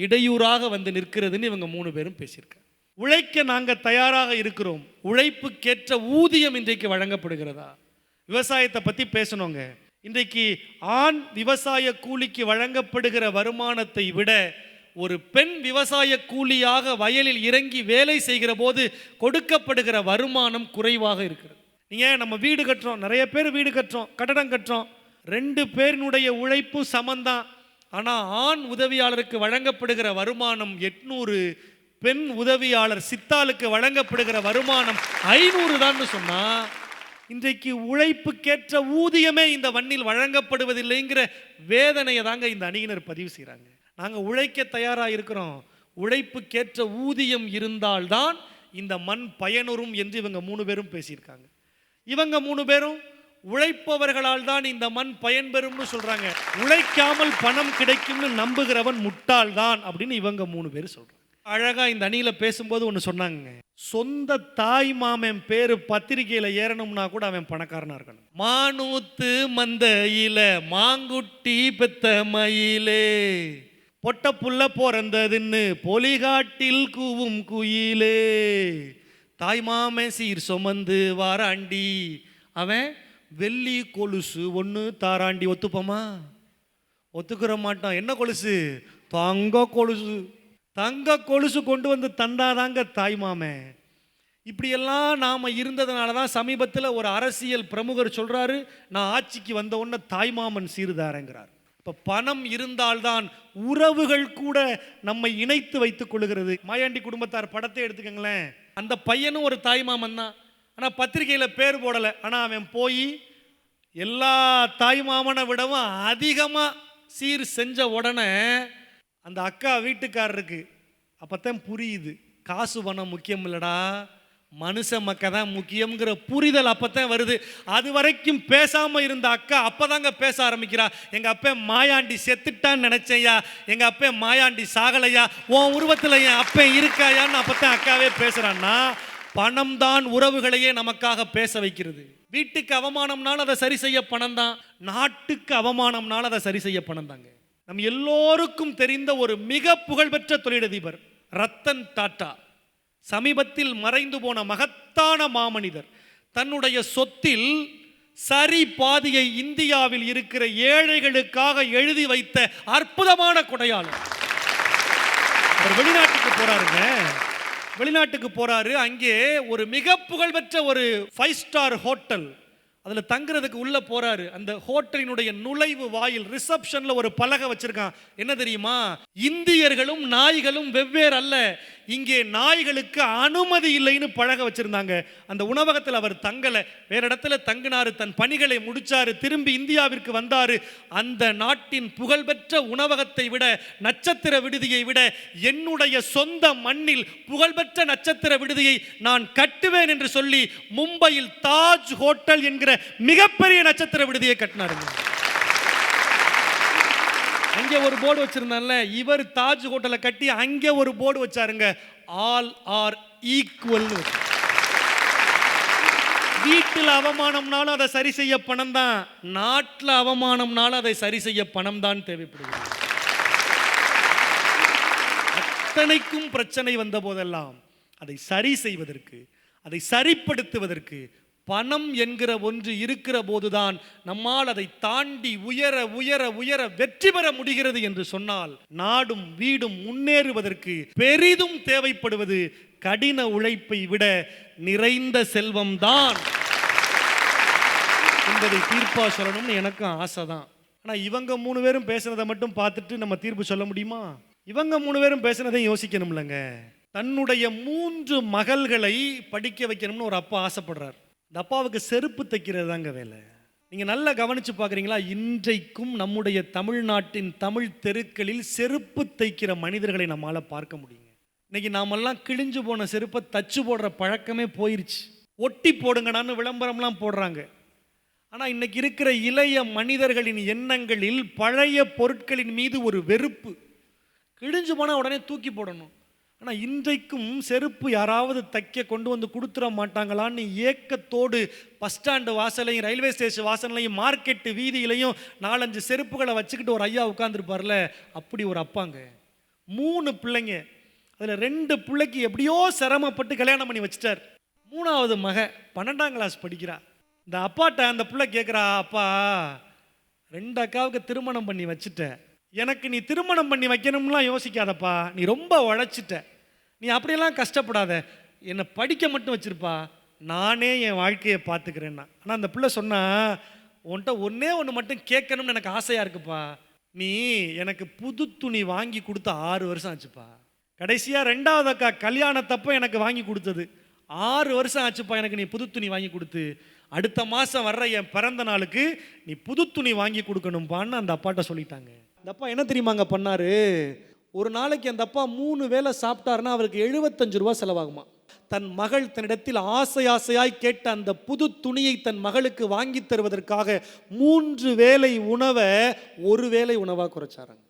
இடையூறாக வந்து நிற்கிறதுன்னு இவங்க 3 பேரும் பேசியிருக்காங்க. உழைக்க நாங்கள் தயாராக இருக்கிறோம். உழைப்புக்கேற்ற ஊதியம் இன்றைக்கு வழங்கப்படுகிறதா? விவசாயத்தை பற்றி பேசணுங்க. இன்றைக்கு ஆண் விவசாய கூலிக்கு வழங்கப்படுகிற வருமானத்தை விட ஒரு பெண் விவசாய கூலியாக வயலில் இறங்கி வேலை செய்கிற போது கொடுக்கப்படுகிற வருமானம் குறைவாக இருக்கிறது. நீங்கள் நம்ம வீடு கட்டுறோம், நிறைய பேர் வீடு கட்டுறோம், கட்டடம் கட்டுறோம், 2 பேரினுடைய உழைப்பு சமந்தான். ஆனால் ஆண் உதவியாளருக்கு வழங்கப்படுகிற வருமானம் 800, பெண் உதவியாளர் சித்தாளுக்கு வழங்கப்படுகிற வருமானம் 500 தான் சொன்னால் இன்றைக்கு உழைப்புக்கேற்ற ஊதியமே இந்த மண்ணில் வழங்கப்படுவதில்லைங்கிற வேதனையை தாங்க இந்த அணியினர் பதிவு செய்கிறாங்க. நாங்கள் உழைக்க தயாராக இருக்கிறோம், உழைப்புக்கேற்ற ஊதியம் இருந்தால்தான் இந்த மண் பயனுறும் என்று இவங்க 3 பேரும் பேசியிருக்காங்க. இவங்க 3 பேரும் உழைப்பவர்களால் தான் இந்த மண் பயன்பெறும்னு சொல்றாங்க. உழைக்காமல் பணம் கிடைக்கும்னு நம்புகிறவன் முட்டாள் தான் அப்படின்னு இவங்க 3 பேர் சொல்றாங்க. அழகா இந்த அணியில பேசும்போது ஒன்று சொன்னாங்க, சொந்த தாய் மாமன் பேரு பத்திரிகையில ஏறணும்னா கூட அவன் பணக்காரனா இருக்கணும். மானூத்து மந்தையில மாங்குட்டி பெத்த மயிலே, பொட்ட புள்ள பிறந்ததுன்னு பொலிகாட்டில் கூவும் குயிலே, தாய்மாமன் சீர் சுமந்து வாராண்டி அவன் வெள்ளி கொலுசு ஒன்று தாராண்டி. ஒத்துப்போமா? ஒத்துக்கிற மாட்டான். என்ன கொலுசு? தங்க கொலுசு. தங்க கொலுசு கொண்டு வந்து தந்தாதாங்க தாய்மாமன். இப்படியெல்லாம் நாம் இருந்ததுனால தான் சமீபத்தில் ஒரு அரசியல் பிரமுகர் சொல்கிறாரு, நான் ஆட்சிக்கு வந்த உடனே தாய்மாமன் சீர்தாரங்கிறார். இப்போ பணம் இருந்தால்தான் உறவுகள் கூட நம்மை இணைத்து வைத்துக் கொள்கிறது. மாயாண்டி குடும்பத்தார் படத்தை எடுத்துக்கங்களேன், அந்த பையனும் ஒரு தாய்மாமன் தான், ஆனால் பத்திரிகையில் பேர் போடலை. ஆனால் அவன் போய் எல்லா தாய்மாமனை விடவும் அதிகமாக சீர் செஞ்ச உடனே அந்த அக்கா வீட்டுக்காரருக்கு அப்போத்தான் புரியுது, காசு பணம் முக்கியம் இல்லைடா, மனுஷ மக்க தான் முக்கியங்கிற புரிதல் அப்போத்தான் வருது. அது வரைக்கும் பேசாமல் இருந்த அக்கா அப்போதாங்க பேச ஆரம்பிக்கிறா. எங்கள் அப்பா மாயாண்டி செத்துட்டான்னு நினச்சையா, எங்கள் அப்பா மாயாண்டி சாகலையா, உன் உருவத்தில் என் அப்பா இருக்காயான்னு அப்போத்தான் அக்காவே பேசுகிறான்னா, பணம் தான் உறவுகளையே நமக்காக பேச வைக்கிறது. வீட்டுக்கு அவமானம்னாலும் அதை சரி செய்ய பணம் தான், நாட்டுக்கு அவமானம்னாலும் அதை சரி செய்ய பணம் தாங்க. நம் எல்லோருக்கும் தெரிந்த ஒரு மிக புகழ்பெற்ற தொழிலதிபர் ரத்தன் டாட்டா, சமீபத்தில் மறைந்து போன மகத்தான மாமனிதர், தன்னுடைய சொத்தில் சரி பாதியை இந்தியாவில் இருக்கிற ஏழைகளுக்காக எழுதி வைத்த அற்புதமான கொடையாளர். அவர் வெளிநாட்டுக்கு போறாருங்க, வெளிநாட்டுக்கு போறாரு. அங்கே ஒரு மிக புகழ்பெற்ற ஒரு 5 ஸ்டார் ஹோட்டல், அதில் தங்குறதுக்கு உள்ள போறாரு. அந்த ஹோட்டலினுடைய நுழைவு வாயில் ரிசப்ஷன்ல ஒரு பலகை வச்சிருக்கான். என்ன தெரியுமா? இந்தியர்களும் நாய்களும் வெவ்வேறு அல்ல, இங்கே நாய்களுக்கு அனுமதி இல்லைன்னு பழக வச்சிருந்தாங்க. அந்த உணவகத்தில் அவர் தங்கலை, வேற இடத்துல தங்கினாரு, தன் பணிகளை முடிச்சாரு, திரும்பி இந்தியாவிற்கு வந்தாரு. அந்த நாட்டின் புகழ்பெற்ற உணவகத்தை விட, நட்சத்திர விடுதியை விட, என்னுடைய சொந்த மண்ணில் புகழ்பெற்ற நட்சத்திர விடுதியை நான் கட்டுவேன் என்று சொல்லி மும்பையில் தாஜ் ஹோட்டல் என்கிற மிகப்பெரிய நட்சத்திர விடுதியை கட்டினாருங்க. அங்கே ஒரு போர்டு வச்சிருந்தான்ல, இவர் தாஜ் ஹோட்டலை கட்டி அங்கே ஒரு போர்டு வச்சாருங்க, ஆல் ஆர் ஈக்குவல்னு. வீட்டில் அவமானம்னாலும் அதை சரி செய்ய பணம் தான், நாட்டில் அவமானம்னாலும் அதை சரி செய்ய பணம் தான் தேவைப்படுகிறது. அத்தனைக்கும் பிரச்சனை வந்த போதெல்லாம் அதை சரி செய்வதற்கு, அதை சரிப்படுத்துவதற்கு பணம் என்கிற ஒன்று இருக்கிற போதுதான் நம்மால் அதை தாண்டி உயர உயர உயர வெற்றி பெற முடிகிறது என்று சொன்னால், நாடும் வீடும் முன்னேறுவதற்கு பெரிதும் தேவைப்படுவது கடின உழைப்பை விட நிறைந்த செல்வம்தான் என்பதை தீர்ப்பா சொல்லணும்னு எனக்கும் ஆசை தான். ஆனால் இவங்க 3 பேரும் பேசுனதை மட்டும் பார்த்துட்டு நம்ம தீர்ப்பு சொல்ல முடியுமா? இவங்க 3 பேரும் பேசுனதையும் யோசிக்கணும்லங்க. தன்னுடைய 3 மகள்களை படிக்க வைக்கணும்னு ஒரு அப்பா ஆசைப்படுறார். இந்த அப்பாவுக்கு செருப்பு தைக்கிறது தாங்க வேலை. நீங்கள் நல்லா கவனித்து பார்க்குறீங்களா? இன்றைக்கும் நம்முடைய தமிழ்நாட்டின் தமிழ் தெருக்களில் செருப்பு தைக்கிற மனிதர்களை நம்மளால் பார்க்க முடியுங்க. இன்னைக்கு நாமெல்லாம் கிழிஞ்சு போன செருப்பை தச்சு போடுற பழக்கமே போயிருச்சு. ஒட்டி போடுங்கடான்னு விளம்பரம்லாம் போடுறாங்க. ஆனால் இன்னைக்கு இருக்கிற இளைய மனிதர்களின் எண்ணங்களில் பழைய பொருட்களின் மீது ஒரு வெறுப்பு. கிழிஞ்சு போனால் உடனே தூக்கி போடணும். ஆனால் இன்றைக்கும் செருப்பு யாராவது தைக்க கொண்டு வந்து கொடுத்துட மாட்டாங்களான்னு ஏக்கத்தோடு பஸ் ஸ்டாண்டு வாசலையும், ரயில்வே ஸ்டேஷன் வாசலையும், மார்க்கெட்டு வீதியிலையும் 4-5 செருப்புகளை வச்சுக்கிட்டு ஒரு ஐயா உட்காந்துருப்பார்ல, அப்படி ஒரு அப்பாங்க. 3 பிள்ளைங்க, அதில் 2 பிள்ளைக்கு எப்படியோ சிரமப்பட்டு கல்யாணம் பண்ணி வச்சிட்டார். 3வது மக 12ஆம் கிளாஸ் படிக்கிறா. இந்த அப்பாட்ட அந்த பிள்ளை கேட்குறா, அப்பா 2 அக்காவுக்கு திருமணம் பண்ணி வச்சுட்ட, எனக்கு நீ திருமணம் பண்ணி வைக்கணும்லாம் யோசிக்காதப்பா, நீ ரொம்ப உழைச்சிட்ட, நீ அப்படியெல்லாம் கஷ்டப்படாத, என்னை படிக்க மட்டும் வச்சிருப்பா, நானே என் வாழ்க்கையை பார்த்துக்கிறேன்னா. ஆனால் அந்த பிள்ளை சொன்னா, உன்கிட்ட ஒன்றே ஒன்று மட்டும் கேட்கணும்னு எனக்கு ஆசையாக இருக்குப்பா, நீ எனக்கு புது துணி வாங்கி கொடுத்து 6 வருஷம் ஆச்சுப்பா, கடைசியாக 2வது அக்கா கல்யாணத்தப்போ எனக்கு வாங்கி கொடுத்தது 6 வருஷம் ஆச்சுப்பா, எனக்கு நீ புது துணி வாங்கி கொடுத்து, அடுத்த மாதம் வர்ற என் பிறந்த நாளுக்கு நீ புது துணி வாங்கி கொடுக்கணும்ப்பான்னு அந்த அப்பாட்ட சொல்லிட்டாங்க. அந்த அப்பா என்ன தெரியுமாங்க பண்ணாரு? ஒரு நாளைக்கு அந்த அப்பா 3 வேளை சாப்பிட்டாருன்னா அவருக்கு 75 ரூபா செலவாகுமா. தன் மகள் தன்னிடத்தில் ஆசையாய் கேட்ட அந்த புது துணியை தன் மகளுக்கு வாங்கி தருவதற்காக 3 வேளை உணவை 1 வேளை உணவாக குறைச்சாராங்க.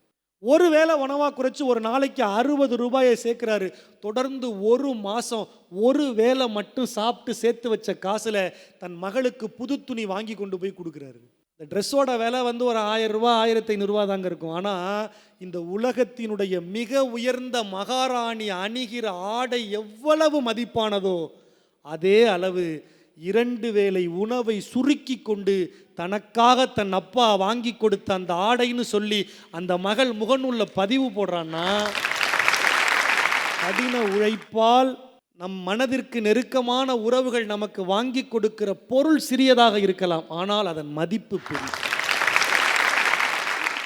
1 வேளை உணவாக குறைச்சி ஒரு நாளைக்கு 60 ரூபாயை சேர்க்கிறாரு. தொடர்ந்து 1 மாதம் 1 வேளை மட்டும் சாப்பிட்டு சேர்த்து வச்ச காசில் தன் மகளுக்கு புது துணி வாங்கி கொண்டு போய் கொடுக்குறாரு. இந்த ட்ரெஸ்ஸோட விலை வந்து ஒரு 1000 ரூபா 1500 ரூபா தாங்க இருக்கும். ஆனால் இந்த உலகத்தினுடைய மிக உயர்ந்த மகாராணி அணிகிற ஆடை எவ்வளவு மதிப்பானதோ அதே அளவு 2 வேளை உணவை சுருக்கி கொண்டு தனக்காக தன் அப்பா வாங்கி கொடுத்த அந்த ஆடைன்னு சொல்லி அந்த மகள் முகநூல்ல பதிவு போடுறான்னா, கடின உழைப்பால் நம் மனதிற்கு நெருக்கமான உறவுகள் நமக்கு வாங்கி கொடுக்கிற பொருள் சிறியதாக இருக்கலாம், ஆனால் அதன் மதிப்பு பெரிது.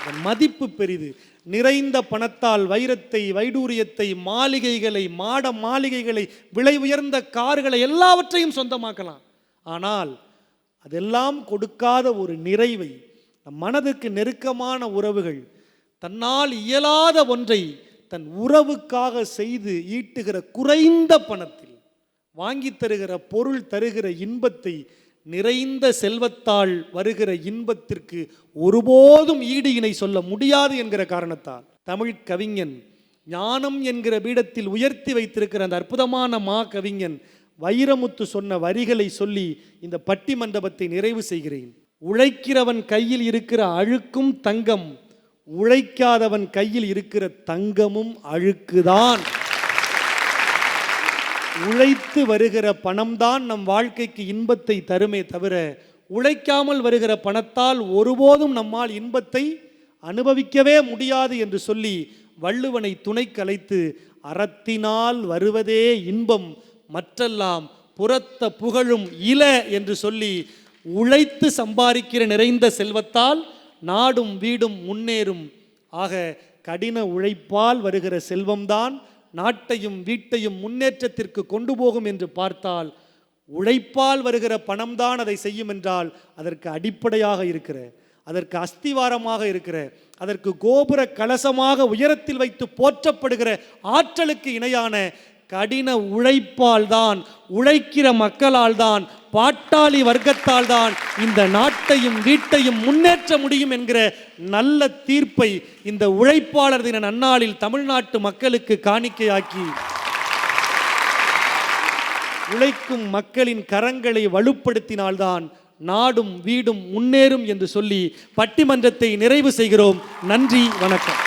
அதன் மதிப்பு பெரிது. நிறைந்த பணத்தால் வைரத்தை, வைடூரியத்தை, மாளிகைகளை, மாட மாளிகைகளை, விலை உயர்ந்த கார்களை எல்லாவற்றையும் சொந்தமாக்கலாம். ஆனால் அதெல்லாம் கொடுக்காத ஒரு நிறைவை, நம் மனதுக்கு நெருக்கமான உறவுகள் தன்னால் இயலாத ஒன்றை தன் உறவுக்காக செய்து ஈட்டுகிற குறைந்த பணத்தில் வாங்கி தருகிற பொருள் தருகிற இன்பத்தை, நிறைந்த செல்வத்தால் வருகிற இன்பத்திற்கு ஒருபோதும் ஈடு இணை சொல்ல முடியாது என்கிற காரணத்தால் தமிழ் கவிஞன் ஞானம் என்கிற பீடத்தில் உயர்த்தி வைத்திருக்கிற அந்த அற்புதமான மா கவிஞன் வைரமுத்து சொன்ன வரிகளை சொல்லி இந்த பட்டி மண்டபத்தை நிறைவு செய்கிறேன். உழைக்கிறவன் கையில் இருக்கிற அழுக்கும் தங்கம், உழைக்காதவன் கையில் இருக்கிற தங்கமும் அழுக்குதான். உழைத்து வருகிற பணம்தான் நம் வாழ்க்கைக்கு இன்பத்தை தருமே தவிர, உழைக்காமல் வருகிற பணத்தால் ஒருபோதும் நம்மால் இன்பத்தை அனுபவிக்கவே முடியாது என்று சொல்லி வள்ளுவனை துணைக்கு அழைத்து, அறத்தினால் வருவதே இன்பம், மற்றெல்லாம் புறத்த புகழும் இல என்று சொல்லி, உழைத்து சம்பாதிக்கிற நிறைந்த செல்வத்தால் நாடும் வீடும் முன்னேறும். ஆக கடின உழைப்பால் வருகிற செல்வம்தான் நாட்டையும் வீட்டையும் முன்னேற்றத்திற்கு கொண்டு போகும் என்று பார்த்தால், உழைப்பால் வருகிற பணம்தான் அதை செய்யும் என்றால், அதற்கு அடிப்படையாக இருக்கிற, அதற்கு அஸ்திவாரமாக இருக்கிற, அதற்கு கோபுர கலசமாக உயரத்தில் வைத்து போற்றப்படுகிற ஆற்றலுக்கு இணையான கடின உழைப்பால் தான், உழைக்கிற மக்களால் தான், பாட்டாளி வர்க்கத்தால் தான் இந்த நாட்டையும் வீட்டையும் முன்னேற்ற முடியும் என்கிற நல்ல தீர்ப்பை இந்த உழைப்பாளர் தின நன்னாளில் தமிழ்நாட்டு மக்களுக்கு காணிக்கையாக்கி உழைக்கும் மக்களின் கரங்களை வலுப்படுத்தினால்தான் நாடும் வீடும் முன்னேறும் என்று சொல்லி பட்டிமன்றத்தை நிறைவு செய்கிறோம். நன்றி, வணக்கம்.